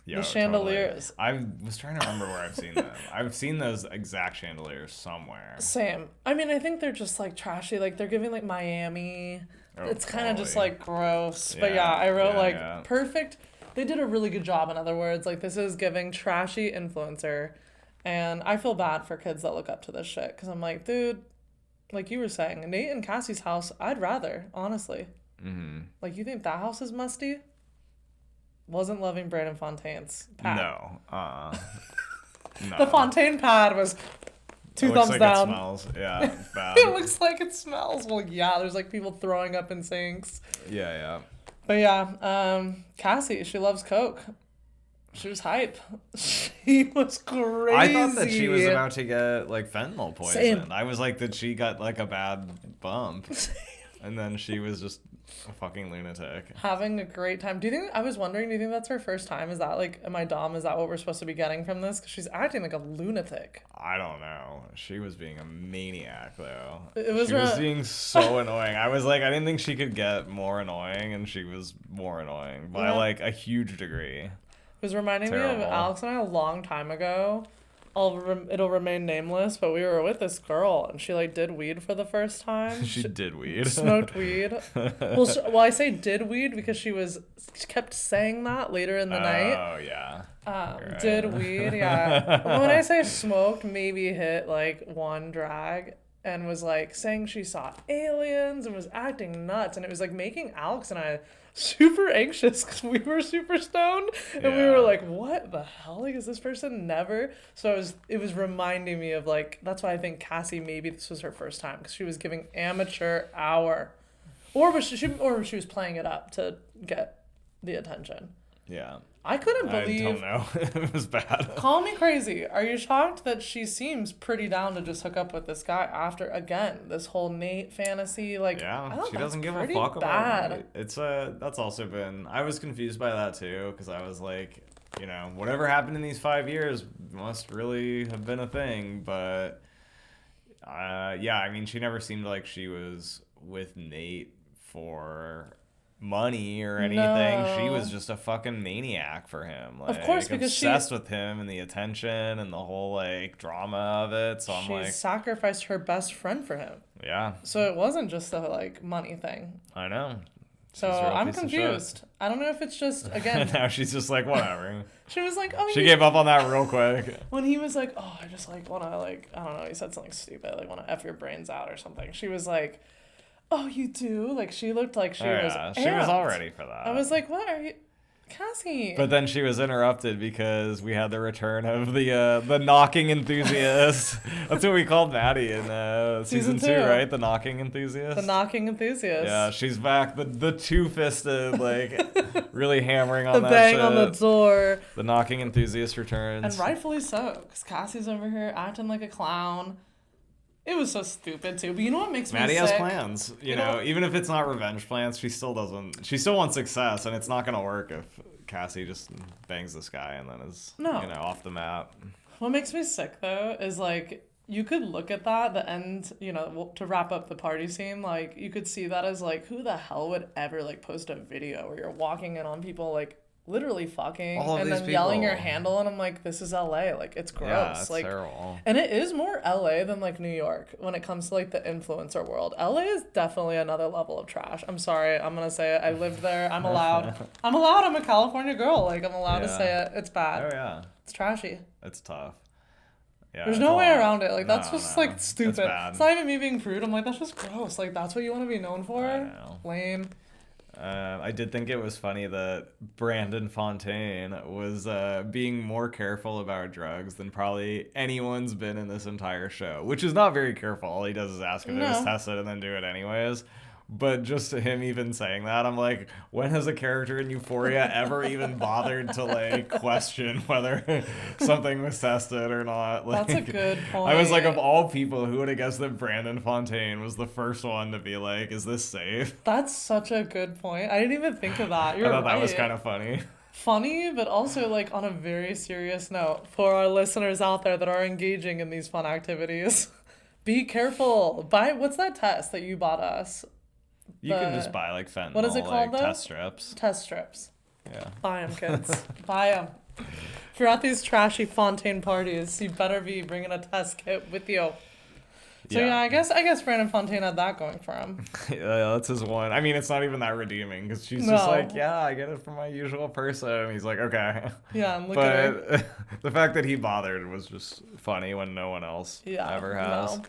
Yo, The chandeliers. Totally. I was trying to remember where I've seen them. I've seen those exact chandeliers somewhere. Same. I mean, I think they're just like trashy. Like they're giving like Miami. Oh, It's kind of just totally. like gross. But Yeah, yeah, I wrote yeah, like yeah. perfect. They did a really good job, in other words. Like, this is giving trashy influencer. And I feel bad for kids that look up to this shit. Because I'm like, dude, like you were saying, Nate and Cassie's house, I'd rather, honestly. Mm-hmm. Like, you think that house is musty? Wasn't loving Brandon Fontaine's pad. No. No. The Fontaine pad was two It looks thumbs like down. It smells. Yeah, it's bad. It looks like it smells. Well, yeah, there's like people throwing up in sinks. Yeah. But yeah, Cassie, she loves Coke. She was hype. She was crazy. I thought that she was about to get like fentanyl poison. Same. I was like that she got like a bad bump, and then she was just a fucking lunatic. Having a great time. Do you think that's her first time? Is that like, am I dumb? Is that what we're supposed to be getting from this? Because she's acting like a lunatic. I don't know. She was being a maniac though. It was she was ra- being so annoying. I was like, I didn't think she could get more annoying, and she was more annoying by Yeah. like a huge degree. It was reminding me Terrible. of Alex and I a long time ago. It'll remain nameless, but we were with this girl and she like did weed for the first time. She did weed. Smoked weed. Well, I say did weed because she kept saying that later in the night. Oh yeah. Right. Did weed, yeah. When I say smoked, maybe hit like one drag. and was like saying she saw aliens and was acting nuts, and it was like making Alex and I super anxious because we were super stoned and we were like, what the hell, like, is this person never? So it was reminding me of, like, that's why I think Cassie, maybe this was her first time, because she was giving amateur hour, or she was playing it up to get the attention. Yeah. I couldn't believe. I don't know. It was bad. Call me crazy. Are you shocked that she seems pretty down to just hook up with this guy after, again, this whole Nate fantasy? Like, yeah, she doesn't give a fuck about it. It's that's also been. I was confused by that too, because I was like, you know, whatever happened in these 5 years must really have been a thing. But yeah, I mean, she never seemed like she was with Nate for money or anything. No. She was just a fucking maniac for him. Like, of course, because obsessed with him and the attention and the whole like drama of it. So I'm like, she sacrificed her best friend for him. Yeah. So it wasn't just a like money thing. I know. So I'm confused. I don't know if it's just, again. Now she's just like, whatever. She was like, oh. She gave up on that real quick. When he was like, oh, I just like want to like, I don't know, he said something stupid, like want to F your brains out or something. She was like, oh, you do? Like, she looked like she was amped. She was all ready for that. I was like, what are you... Cassie. But then she was interrupted because we had the return of the knocking enthusiast. That's what we called Maddy in season 2, right? The knocking enthusiast. The knocking enthusiast. Yeah, she's back. The two-fisted, like, really hammering on the that bang shit. on the door. The knocking enthusiast returns. And rightfully so, because Cassie's over here acting like a clown. It was so stupid too, but you know what makes Maddy me sick? has plans, you know, even if it's not revenge plans, she still wants success, and it's not gonna work if Cassie just bangs this guy and then is, you know, off the map. What makes me sick though is like, you could look at that, the end, you know, to wrap up the party scene, like you could see that as like, who the hell would ever like post a video where you're walking in on people like literally fucking and then yelling your handle, and I'm like, this is LA, like it's gross. Yeah, it's like terrible. And it is more LA than like New York when it comes to like the influencer world. LA is definitely another level of trash. I'm sorry, I'm gonna say it. I lived there. I'm allowed. I'm a California girl. Like I'm allowed to say it. It's bad. Oh yeah. It's trashy. It's tough. Yeah. There's no way around it. Like that's just like stupid. It's not even me being prude. I'm like, that's just gross. Like that's what you want to be known for? I know. Lame. I did think it was funny that Brandon Fontaine was being more careful about drugs than probably anyone's been in this entire show, which is not very careful. All he does is ask if it was tested and then do it anyways. But just him even saying that, I'm like, when has a character in Euphoria ever even bothered to like question whether something was tested or not? Like, that's a good point. I was like, of all people, who would have guessed that Brandon Fontaine was the first one to be like, is this safe? That's such a good point. I didn't even think of that. You're I thought right. that was kind of funny. Funny, but also like on a very serious note for our listeners out there that are engaging in these fun activities. Be careful. What's that test that you bought us? You can just buy like fentanyl, what is it called, like, test strips. Test strips. Yeah. Buy them, kids. Buy them. If you're at these trashy Fontaine parties, you better be bringing a test kit with you. So yeah, I guess Brandon Fontaine had that going for him. Yeah, that's his one. I mean, it's not even that redeeming because she's just like, yeah, I get it from my usual person. And he's like, okay. Yeah, and look at her. The fact that he bothered was just funny when no one else ever has. No.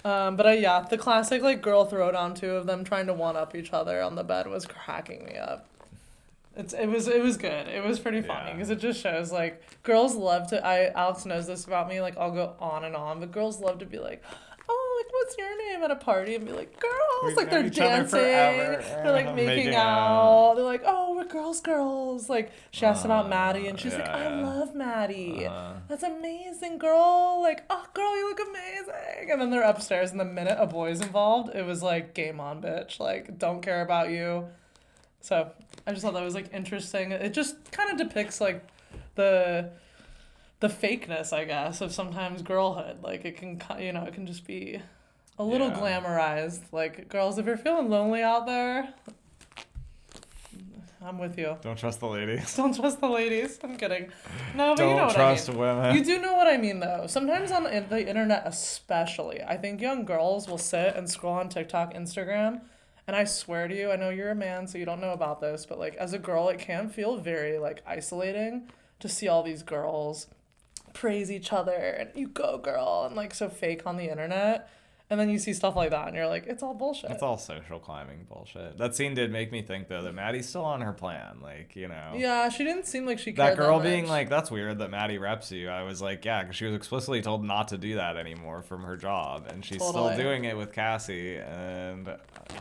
But yeah, the classic like girl throwdown too of them trying to one up each other on the bed was cracking me up. It was good. It was pretty funny because it just shows like girls love to. Alex knows this about me. Like I'll go on and on, but girls love to be like, oh, like what's your name at a party, and be like girls, like they're dancing, they're like making out. They're like, oh, we're girls. Like she asked about Maddy, and she's like, I love Maddy. That's amazing, girl. Like, oh, girl, you look amazing. And then they're upstairs, and the minute a boy's involved, it was like game on, bitch. Like don't care about you. So I just thought that was like interesting. It just kind of depicts like the fakeness, I guess, of sometimes girlhood. Like it can, it can just be a little glamorized. Like girls, if you're feeling lonely out there, I'm with you. Don't trust the ladies. Don't trust the ladies. I'm kidding. No, but don't you know what trust I mean. Women. You do know what I mean, though. Sometimes on the internet, especially, I think young girls will sit and scroll on TikTok, Instagram, and I swear to you, I know you're a man, so you don't know about this, but like as a girl, it can feel very like isolating to see all these girls praise each other and you go girl and like so fake on the internet. And then you see stuff like that, and you're like, it's all bullshit. It's all social climbing bullshit. That scene did make me think, though, that Maddy's still on her plan. Like, you know. Yeah, she didn't seem like she cared That girl much. being like, that's weird that Maddy reps you. I was like, yeah, because she was explicitly told not to do that anymore from her job. And she's Totally. still doing it with Cassie. And,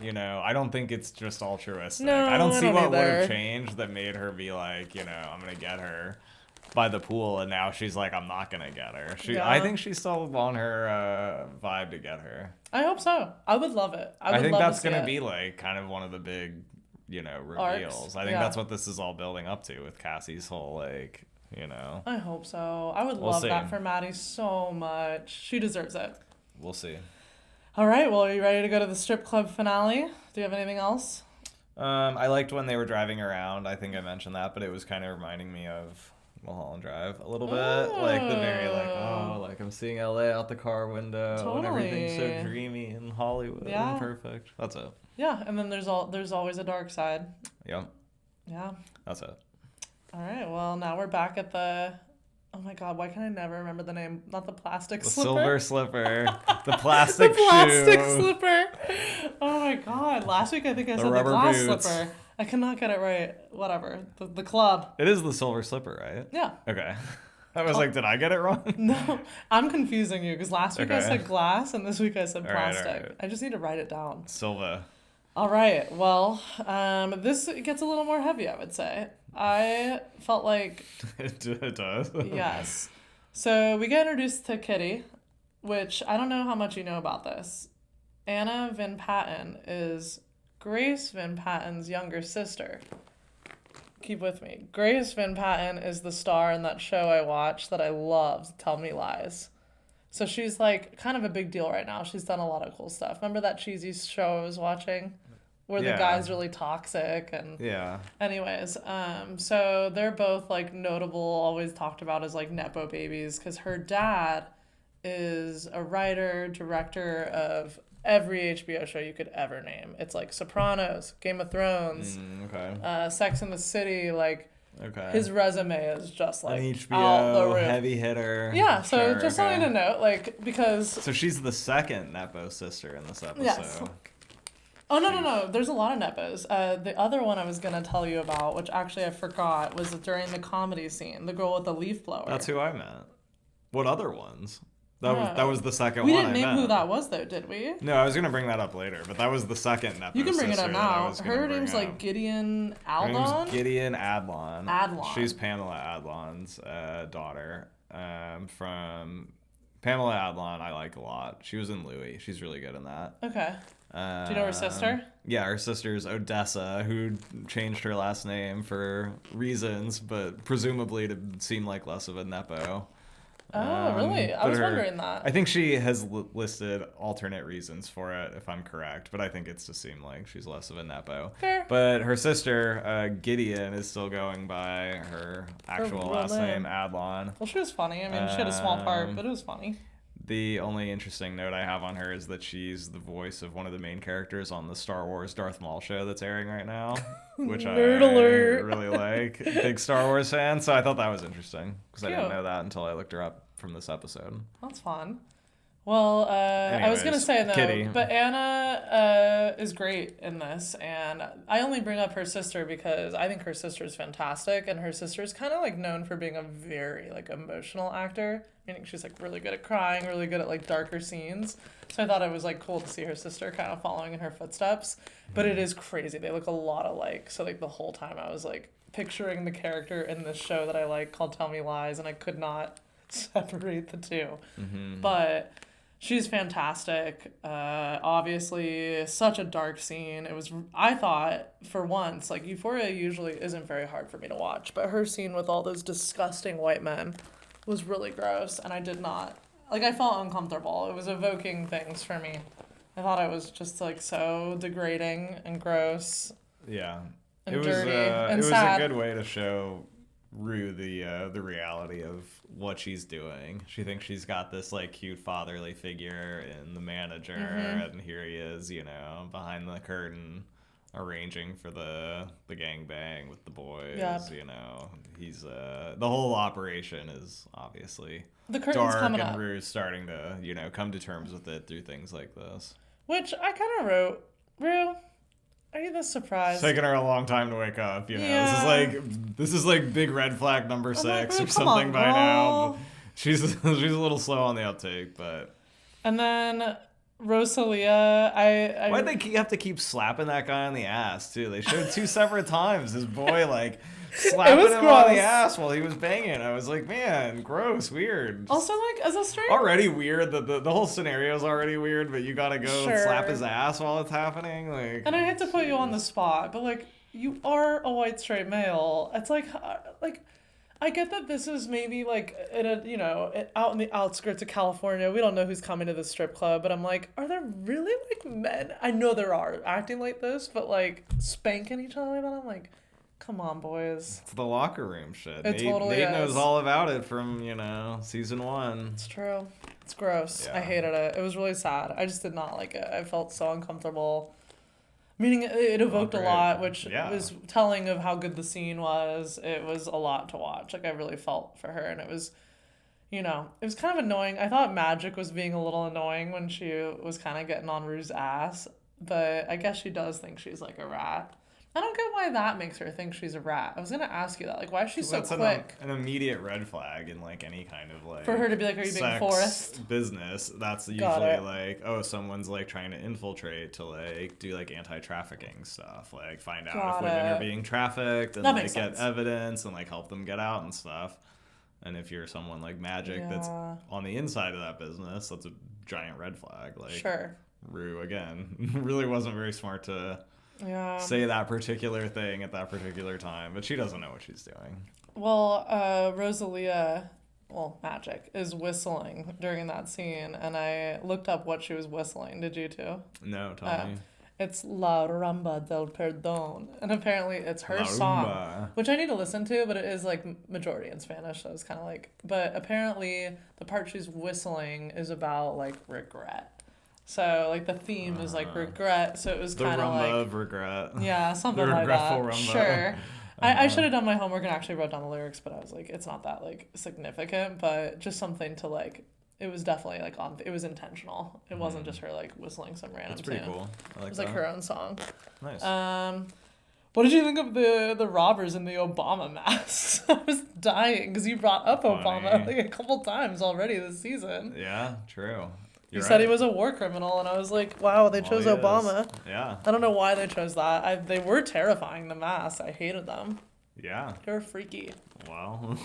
you know, I don't think it's just altruistic. No, I don't see what would either. have changed that made her be like, you know, I'm going to get her by the pool. And now she's like, I'm not going to get her. Yeah. I think she's still on her vibe to get her. I hope so. I would love it. I think love that's to see going to it. be like kind of one of the big, you know, Arcs. reveals. I think that's what this is all building up to with Cassie's whole, like, you know. I hope so. I would We'll love see. that for Maddy so much. She deserves it. We'll see. All right, well, are you ready to go to the strip club finale? Do you have anything else? I liked when they were driving around. I think I mentioned that, but it was kind of reminding me of Mulholland Drive a little bit. Like the very, like I'm seeing LA out the car window and everything's so Totally. dreamy and Hollywood Yeah. and perfect. That's it. Yeah, and then there's always a dark side. Yep. Yeah. That's it. All right, well, now we're back at the... Oh my god, why can I never remember the name? Not the plastic The slipper. silver slipper. The plastic The plastic shoe. slipper. Oh my god. Last week I think I said the rubber glass boots. slipper. I cannot get it right. Whatever. The club. It is the silver slipper, right? Yeah. Okay. I was like, did I get it wrong? No, I'm confusing you because last week I Okay. said glass and this week I said All right, plastic. all right. I just need to write it down. Silva. All right. Well, this gets a little more heavy, I would say. I felt like It does. yes. So we get introduced to Kitty, which I don't know how much you know about this. Anna Van Patten is Grace Van Patten's younger sister. Keep with me. Grace Van Patten is the star in that show I watched that I loved, Tell Me Lies. So she's like kind of a big deal right now. She's done a lot of cool stuff. Remember that cheesy show I was watching? Where the Yeah. guy's really toxic and Yeah. anyways, so they're both like notable, always talked about as like Nepo babies because her dad is a writer, director of every HBO show you could ever name. It's like Sopranos, Game of Thrones, Okay. Sex and the City. Like Okay. his resume is just like An out the HBO roof. heavy hitter. Yeah, so Sure, just okay. something to note, like because So she's the second Nepo sister in this episode. Yes. Oh, no. There's a lot of Nepos. The other one I was going to tell you about, which actually I forgot, was during the comedy scene. The girl with the leaf blower. That's who I meant. What other ones? That Oh. was the second We one didn't I name meant. who that was, though, did we? No, I was going to bring that up later, but that was the second Nepo You can bring it sister up that I now. was gonna Her bring name's up. like Gideon Her name's Aldon. Gideon Adlon. Adlon. She's Pamela Adlon's daughter. From Pamela Adlon, I like a lot. She was in Louie. She's really good in that. Okay. Do you know her sister? Yeah, her sister's Odessa, who changed her last name for reasons, but presumably to seem like less of a Nepo. Oh, really? I but was wondering that. I think she has listed alternate reasons for it, if I'm correct, but I think it's to seem like she's less of a Nepo. Fair. But her sister, Gideon, is still going by her actual real last name, name. Adlon. Well, she was funny. I mean, she had a small part, but it was funny. The only interesting note I have on her is that she's the voice of one of the main characters on the Star Wars Darth Maul show that's airing right now, which Nerd I alert. really like. Big Star Wars fan, so I thought that was interesting because I didn't Cute. know that until I looked her up from this episode. That's fun. Well, I was going to Anyways, say, though, Kitty. but Anna is great in this, and I only bring up her sister because I think her sister is fantastic, and her sister is kind of, like, known for being a very, like, emotional actor, meaning she's, like, really good at crying, really good at, like, darker scenes, so I thought it was, like, cool to see her sister kind of following in her footsteps, but it is crazy. They look a lot alike, so, like, the whole time I was, like, picturing the character in this show that I like called Tell Me Lies, and I could not separate the two. But she's fantastic. Obviously, such a dark scene. It was, I thought, for once, like, Euphoria usually isn't very hard for me to watch, but her scene with all those disgusting white men was really gross, and I did not, like, I felt uncomfortable. It was evoking things for me. I thought it was just, like, so degrading and gross. Yeah, And it was dirty and it was sad. a good way to show Rue the reality of what she's doing. She thinks she's got this like cute fatherly figure in the manager, and here he is, you know, behind the curtain, arranging for the gangbang with the boys. Yep. You know, he's the whole operation is obviously The curtain's dark, coming and up. Rue's starting to, you know, come to terms with it through things like this. Which I kind of wrote, Rue, are you this surprised? It's taken her a long time to wake up, you know. Yeah. This is like big red flag number I'm 6 like, Rue, or come something on, by now. girl. She's a little slow on the uptake, but And then Rosalia, I why'd they have to keep slapping that guy on the ass too? They showed 2 separate times his boy like slapping him on the gross. ass while he was banging. I was like, man, gross, weird. Also, like, as a straight... Already weird. The whole scenario is already weird, but you gotta go Sure. slap his ass while it's happening. Like, And I hate to put you on the spot, but, like, you are a white straight male. It's like, I get that this is maybe, like, in a, you know, out in the outskirts of California. We don't know who's coming to the strip club, but I'm like, are there really, like, men? I know there are acting like this, but, like, spanking each other like that? I'm like, come on, boys. it's the locker room shit. It totally Nate is. knows all about it from, you know, season 1. It's true. It's gross. I Yeah. hated it. It was really sad. I just did not like it. I felt so uncomfortable. Meaning it evoked a great. lot, which Yeah. was telling of how good the scene was. It was a lot to watch. Like, I really felt for her, and it was, you know, it was kind of annoying. I thought Magick was being a little annoying when she was kind of getting on Rue's ass, but I guess she does think she's like a rat. I don't get why that makes her think she's a rat. I was gonna ask you that. Like, why is she so That's quick? an immediate red flag in like any kind of like For her to be like, are you being sex forced? business. That's Got usually it. like, oh, someone's like trying to infiltrate to like do like anti-trafficking stuff, like find out Got if women it. are being trafficked and That like makes get sense. evidence and like help them get out and stuff. And if you're someone like Magic that's Yeah. on the inside of that business, that's a giant red flag. Like Sure. Rue again really wasn't very smart to Yeah. say that particular thing at that particular time, but she doesn't know what she's doing. Well, Rosalia, well, Magick, is whistling during that scene, and I looked up what she was whistling. Did you too? No, tell me. It's La Ramba del Perdón, and apparently it's her La song, Rumba. which I need to listen to, but it is like majority in Spanish, so it's kind of like, but apparently the part she's whistling is about like regret. So like the theme is like regret, so it was The kind of rumba like, of regret. yeah, something The like that. regretful rumba. Sure. I should have done my homework and actually wrote down the lyrics, but I was like, it's not that like significant, but just something to like, it was definitely like it was intentional. It wasn't just her like whistling some random That's pretty tune. cool. I like It was that. like her own song. Nice. What did you think of the robbers in the Obama masks? I was dying because you brought up Obama Funny. like a couple times already this season. Yeah, true. You You're said he right. was a war criminal, and I was like, wow, they Well, chose he is. Obama. Yeah. I don't know why they chose that. They were terrifying, the masks. I hated them. Yeah. They were freaky. Well,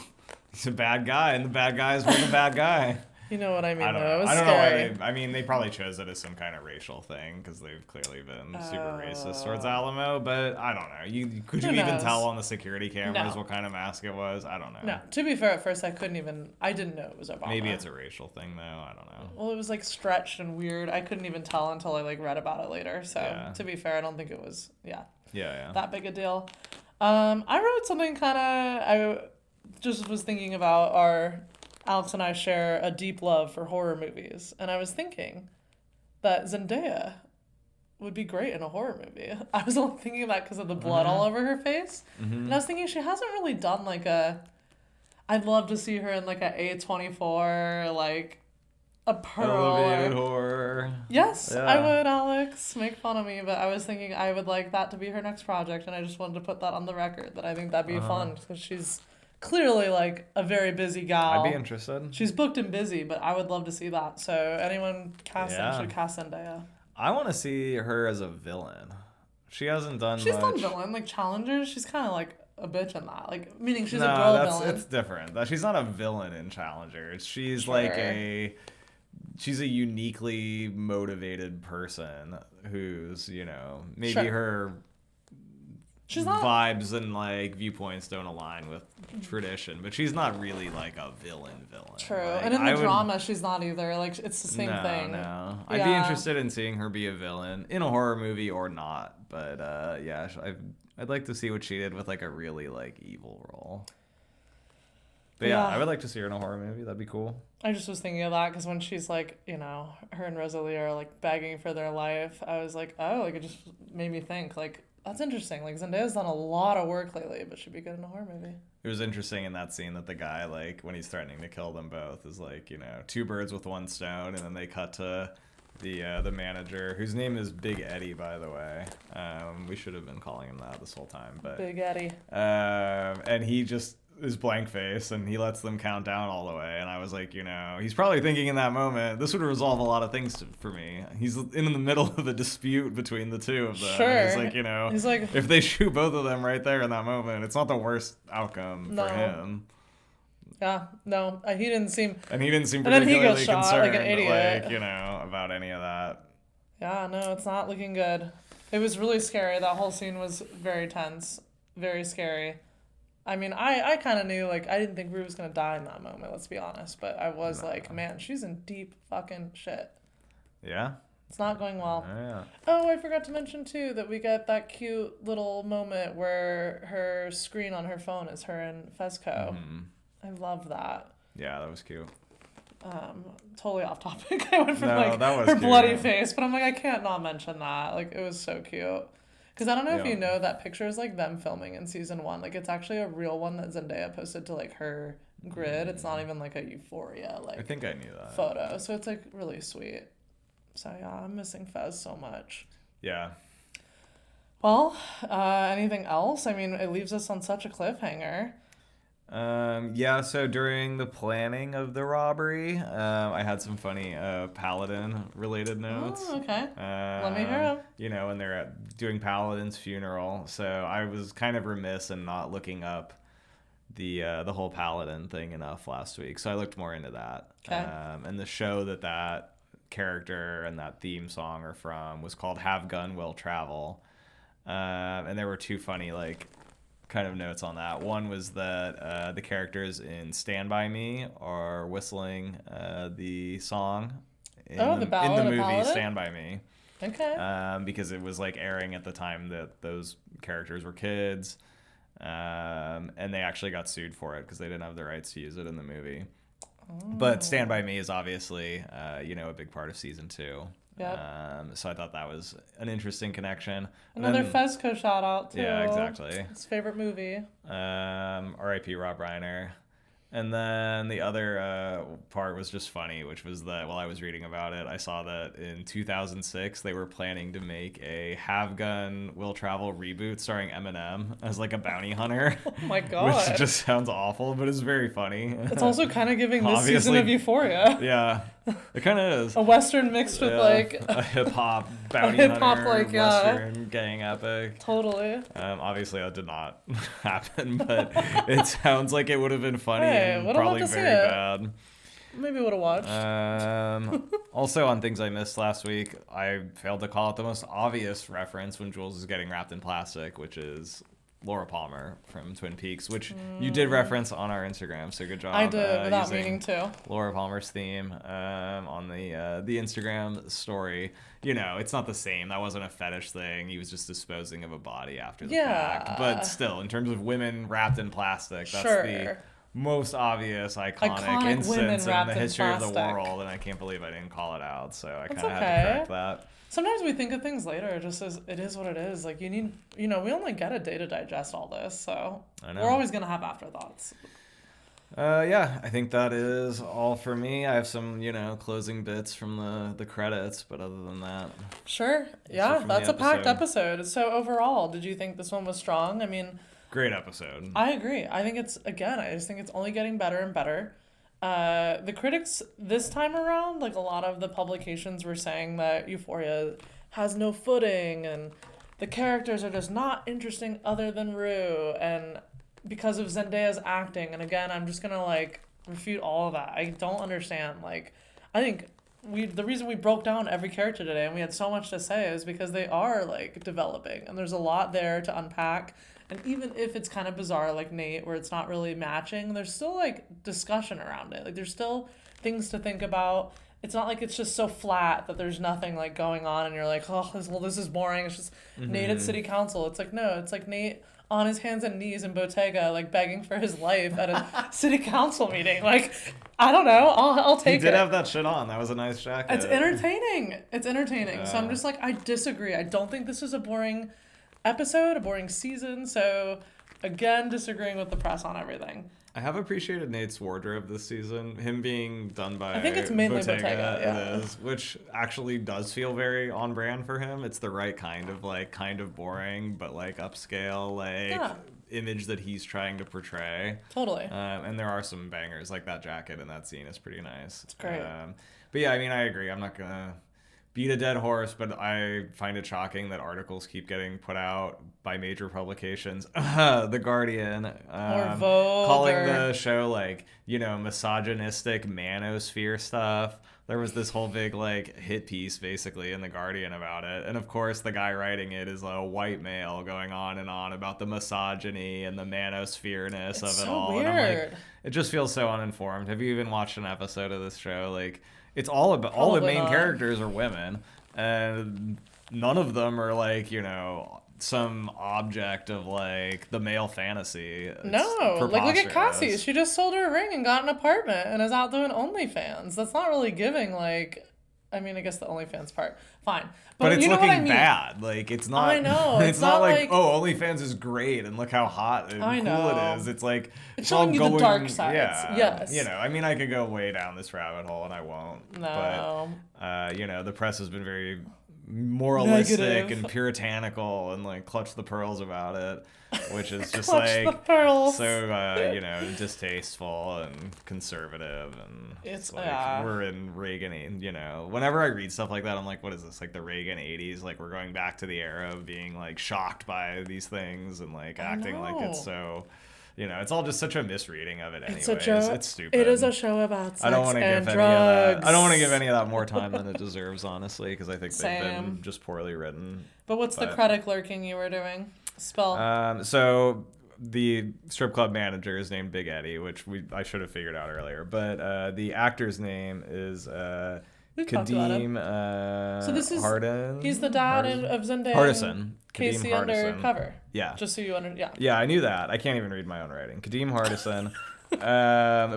he's a bad guy, and the bad guys were the bad guy. You know what I mean, I don't though. know. It was I don't scary. know why I mean, they probably chose it as some kind of racial thing because they've clearly been super racist towards Alamo. But I don't know. Could you Who even knows? tell on the security cameras No. what kind of mask it was? I don't know. No, to be fair, at first I didn't know it was Obama. Maybe it's a racial thing though. I don't know. Well, it was like stretched and weird. I couldn't even tell until I like read about it later. So Yeah. to be fair, I don't think it was Yeah. that big a deal. I wrote something I just was thinking about Alex and I share a deep love for horror movies, and I was thinking that Zendaya would be great in a horror movie. I was only thinking of that because of the blood all over her face, and I was thinking she hasn't really done like I'd love to see her in like a A24, like a Pearl. Elevated horror. Yes, Yeah. I would, Alex. Make fun of me, but I was thinking I would like that to be her next project, and I just wanted to put that on the record that I think that'd be fun because she's clearly like a very busy gal. I'd be interested. She's booked and busy, but I would love to see that. So anyone casting Yeah. should cast Zendaya. I want to see her as a villain. She hasn't done She's much. done villain, like Challengers. She's kind of like a bitch in that, like meaning she's No, a girl that's villain. it's different. She's not a villain in Challengers. She's Sure. like she's a uniquely motivated person who's, you know, maybe Sure. her She's not. vibes and like viewpoints don't align with tradition, but she's not really like a villain. True, Like, and in I the would- drama, she's not either. Like it's the same thing. No, I'd be Yeah. interested in seeing her be a villain in a horror movie or not. But yeah, I'd like to see what she did with like a really like evil role. But yeah, Yeah. I would like to see her in a horror movie. That'd be cool. I just was thinking of that because when she's like, you know, her and Rosalie are like begging for their life, I was like, oh, like it just made me think like That's interesting. Like, Zendaya's done a lot of work lately, but she'd be good in a horror movie. It was interesting in that scene that the guy, like, when he's threatening to kill them both, is like, you know, two birds with one stone, and then they cut to the manager, whose name is Big Eddie, by the way. We should have been calling him that this whole time, but Big Eddie. And he just is blank face, and he lets them count down all the way. And I was like, you know, he's probably thinking in that moment, this would resolve a lot of things for me. He's in the middle of a dispute between the two of them. Sure. And he's like, you know, he's like, if they shoot both of them right there in that moment, it's not the worst outcome for him. Yeah, no, he didn't seem. And he didn't seem And then he particularly gets shot concerned, like an idiot. like, you know, about any of that. Yeah, no, it's not looking good. It was really scary. That whole scene was very tense, very scary. I mean, I kind of knew, like, I didn't think Rue was going to die in that moment, let's be honest. But I was like, man, she's in deep fucking shit. Yeah? It's not going well. Yeah. Oh, I forgot to mention, too, that we get that cute little moment where her screen on her phone is her and Fezco. Mm-hmm. I love that. Yeah, that was cute. Totally off topic. I went from, that was her cute, bloody yeah. face, but I'm like, I can't not mention that. Like, it was so cute. Because I don't know if you know that picture is, like, them filming in season 1. Like, it's actually a real one that Zendaya posted to, like, her grid. It's not even, like, a Euphoria, like, I think I knew that. photo. So it's, like, really sweet. So, yeah, I'm missing Fez so much. Yeah. Well, anything else? I mean, it leaves us on such a cliffhanger. Yeah, so during the planning of the robbery, I had some funny Paladin related notes. Oh, okay. Let me hear them. You know, when they're doing Paladin's funeral. So I was kind of remiss in not looking up the whole Paladin thing enough last week. So I looked more into that. Okay. And the show that character and that theme song are from was called Have Gun Will Travel. And there were two funny, like, kind of notes on that. One was that the characters in Stand By Me are whistling the song in the ballad in the of movie Paladin? Stand By Me. Okay. Because it was, like, airing at the time that those characters were kids. And they actually got sued for it because they didn't have the rights to use it in the movie. But Stand By Me is obviously, you know, a big part of season 2. Yep. So I thought that was an interesting connection. Another Fezco shout out too. Yeah, exactly. His favorite movie. R.I.P. Rob Reiner. And then the other part was just funny, which was that while I was reading about it, I saw that in 2006 they were planning to make a Have Gun Will Travel reboot starring Eminem as, like, a bounty hunter. Oh my god. Which just sounds awful, but it's very funny. It's also kind of giving this season of Euphoria. Yeah, it kind of is. A Western mixed with like a hip hop bounty hip-hop, hunter, like, yeah. Western gang epic. Totally. Obviously that did not happen, but it sounds like it would have been funny Hey, and would have probably loved to see very it. bad. Maybe would have watched. Also on things I missed last week, I failed to call it the most obvious reference when Jules is getting wrapped in plastic, which is Laura Palmer from Twin Peaks, which you did reference on our Instagram, so good job. I did, without using meaning to. Laura Palmer's theme on the Instagram story. You know, it's not the same. That wasn't a fetish thing. He was just disposing of a body after the fact. But still, in terms of women wrapped in plastic, that's the most obvious, iconic instance in the history of the world, and I can't believe I didn't call it out, so I kind of had to correct that. Sometimes we think of things later, just as it is what it is. Like, you need, we only get a day to digest all this, so we're always going to have afterthoughts. Yeah, I think that is all for me. I have some, closing bits from the credits, but other than that. Sure. Yeah, that's a packed episode. So overall, did you think this one was strong? I mean... Great episode. I agree. I think I just think it's only getting better and better. The critics this time around, like a lot of the publications were saying that Euphoria has no footing and the characters are just not interesting other than Rue, and because of Zendaya's acting. And again, I'm just gonna refute all of that. I don't understand. I think the reason we broke down every character today and we had so much to say is because they are developing and there's a lot there to unpack. And even if it's kind of bizarre, like Nate, where it's not really matching, there's still discussion around it. There's still things to think about. It's not like it's just so flat that there's nothing going on and you're like, oh, this is boring. It's just Nate at city council. It's no, it's Nate on his hands and knees in Bottega, begging for his life at a city council meeting. I don't know. I'll take it. He did have that shit on. That was a nice jacket. It's entertaining. So I'm just I disagree. I don't think this is a boring episode, a boring season. So, again, disagreeing with the press on everything. I have appreciated Nate's wardrobe this season. Him being done by I think it's mainly Bottega, yeah. It is, which actually does feel very on brand for him. It's the right kind of boring, but like upscale, image that he's trying to portray. Totally. And there are some bangers, like that jacket in that scene is pretty nice. It's great. But yeah, I mean, I agree. I'm not gonna beat a dead horse, but I find it shocking that articles keep getting put out by major publications. The Guardian, or Vogue, calling the show like, misogynistic manosphere stuff. There was this whole big hit piece basically in the Guardian about it, and of course the guy writing it is a white male going on and on about the misogyny and the manosphere-ness of it so all. Weird. And I'm like, it just feels so uninformed. Have you even watched an episode of this show? Like, it's all about all the main characters are women, and none of them are some object of the male fantasy. It's look at Cassie. She just sold her ring and got an apartment and is out doing OnlyFans. That's not really giving I guess the OnlyFans part, fine. But it's looking bad. It's not. I know. It's not like, oh, OnlyFans is great and look how hot and cool it is. It's like it's showing you the dark sides. Yeah. Yes. I could go way down this rabbit hole and I won't. No. But the press has been very moralistic negative and puritanical and clutch the pearls about it, which is just the pearls. so distasteful and conservative, and it's we're in Reagan. Whenever I read stuff like that, I'm like, what is this, the Reagan 80s? We're going back to the era of being shocked by these things and acting like it's so. It's all just such a misreading of it anyways. It's stupid. It is a show about sex and drugs. I don't want to give any of that more time than it deserves, honestly, because I think they've been just poorly written. But what's the credit clerking you were doing? Spell. So the strip club manager is named Big Eddie, which I should have figured out earlier. But the actor's name is Kadeem so this is Hardin. He's the dad of Zendaya. Hardison. Casey Undercover. Yeah. Just so you understand. Yeah, I knew that. I can't even read my own writing. Kadeem Hardison.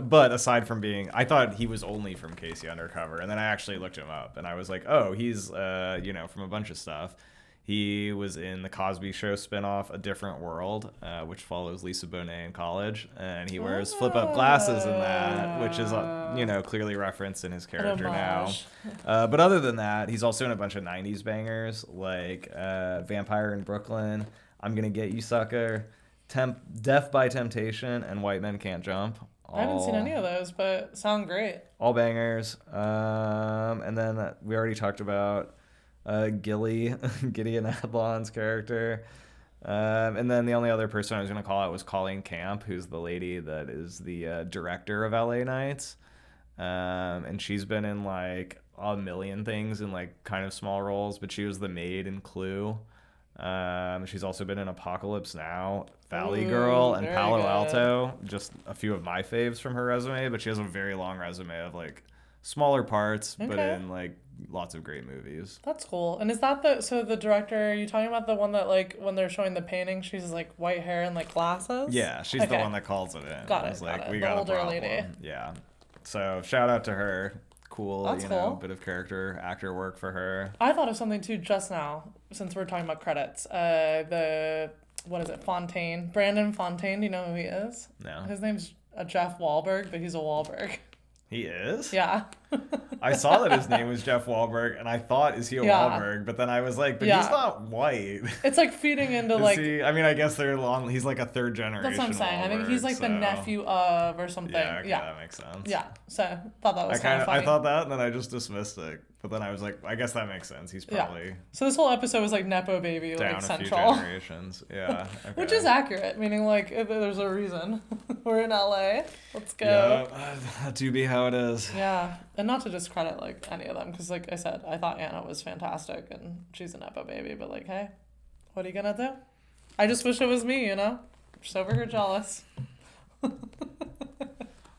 But aside from I thought he was only from Casey Undercover, and then I actually looked him up, and I was like, oh, he's from a bunch of stuff. He was in the Cosby Show spinoff, A Different World, which follows Lisa Bonet in college, and he wears flip-up glasses in that, which is clearly referenced in his character now. But other than that, he's also in a bunch of 90s bangers, like Vampire in Brooklyn, I'm Gonna Get You Sucker, Death by Temptation, and White Men Can't Jump. I haven't seen any of those, but sound great. All bangers. And then we already talked about Gideon Adlon's character. And then the only other person I was going to call out was Colleen Camp, who's the lady that is the director of LA Nights. And she's been in a million things in kind of small roles, but she was the maid in Clue. She's also been in Apocalypse Now, Valley Girl, and Palo Alto. Just a few of my faves from her resume, but she has a very long resume of smaller parts, but in lots of great movies. That's cool. And is that the director, are you talking about the one that when they're showing the painting, she's white hair and glasses? Yeah, she's the one that calls it in. Got it. We the got older a problem. lady. Yeah. So shout out to her. Cool, That's cool. Bit of character actor work for her. I thought of something too just now, since we're talking about credits. What is it? Fontaine. Brandon Fontaine. Do you know who he is? No. His name's Jeff Wahlberg, but he's a Wahlberg. He is? Yeah. I saw that his name was Jeff Wahlberg, and I thought, is he a Wahlberg? But then I was like, but he's not white. It's feeding into I guess they're long. He's a third generation. That's what I'm saying. Wahlberg, I think he's the nephew of or something. Yeah, okay, that makes sense. Yeah. So thought that was kind of funny. I thought that, and then I just dismissed it. But then I was like, I guess that makes sense. He's probably So this whole episode was Nepo Baby, down central. a few generations. Yeah. Okay. Which is accurate, meaning there's a reason. We're in LA. Let's go. Yeah, that do be how it is. Yeah. And not to discredit any of them, because I said, I thought Anna was fantastic and she's a Nepo Baby, but hey, what are you gonna do? I just wish it was me, Just over here jealous.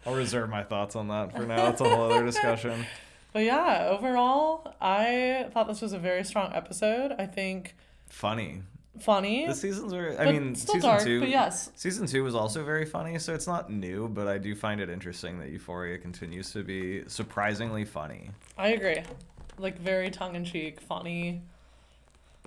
I'll reserve my thoughts on that for now. It's a whole other discussion. But yeah, overall, I thought this was a very strong episode. I think funny. The seasons are, still season dark, 2, but yes. Season 2 was also very funny, so it's not new, but I do find it interesting that Euphoria continues to be surprisingly funny. I agree. Very tongue-in-cheek, funny.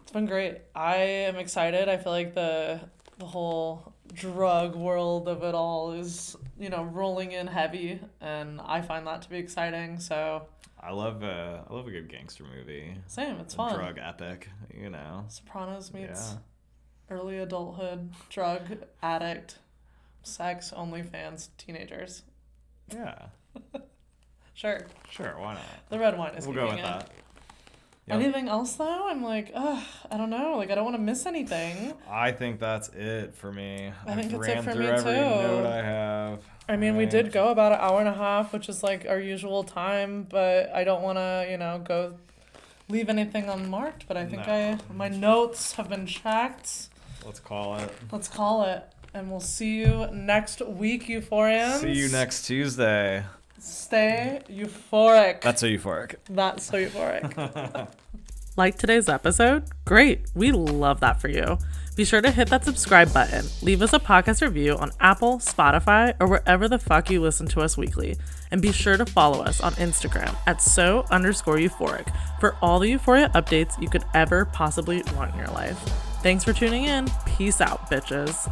It's been great. I am excited. I feel like the whole drug world of it all is, rolling in heavy, and I find that to be exciting. So I love a good gangster movie. Same, it's A fun. drug epic, Sopranos meets early adulthood, drug addict, sex, OnlyFans, teenagers. Yeah. Sure, why not? the red wine is We'll go with that. Yep. Anything else though? I'm like, I don't know. Like, I don't want to miss anything. I think that's it for me. I think I've that's it ran for through me every too. note I have. I mean, we did go about an hour and a half, which is like our usual time, but I don't want to, leave anything unmarked. But I think my notes have been checked. Let's call it. And we'll see you next week, Euphorians. See you next Tuesday. Stay euphoric. That's so euphoric. That's so euphoric. Like today's episode? Great. We love that for you. Be sure to hit that subscribe button. Leave us a podcast review on Apple, Spotify, or wherever the fuck you listen to us weekly. And be sure to follow us on Instagram at @so_euphoric for all the Euphoria updates you could ever possibly want in your life. Thanks for tuning in. Peace out, bitches.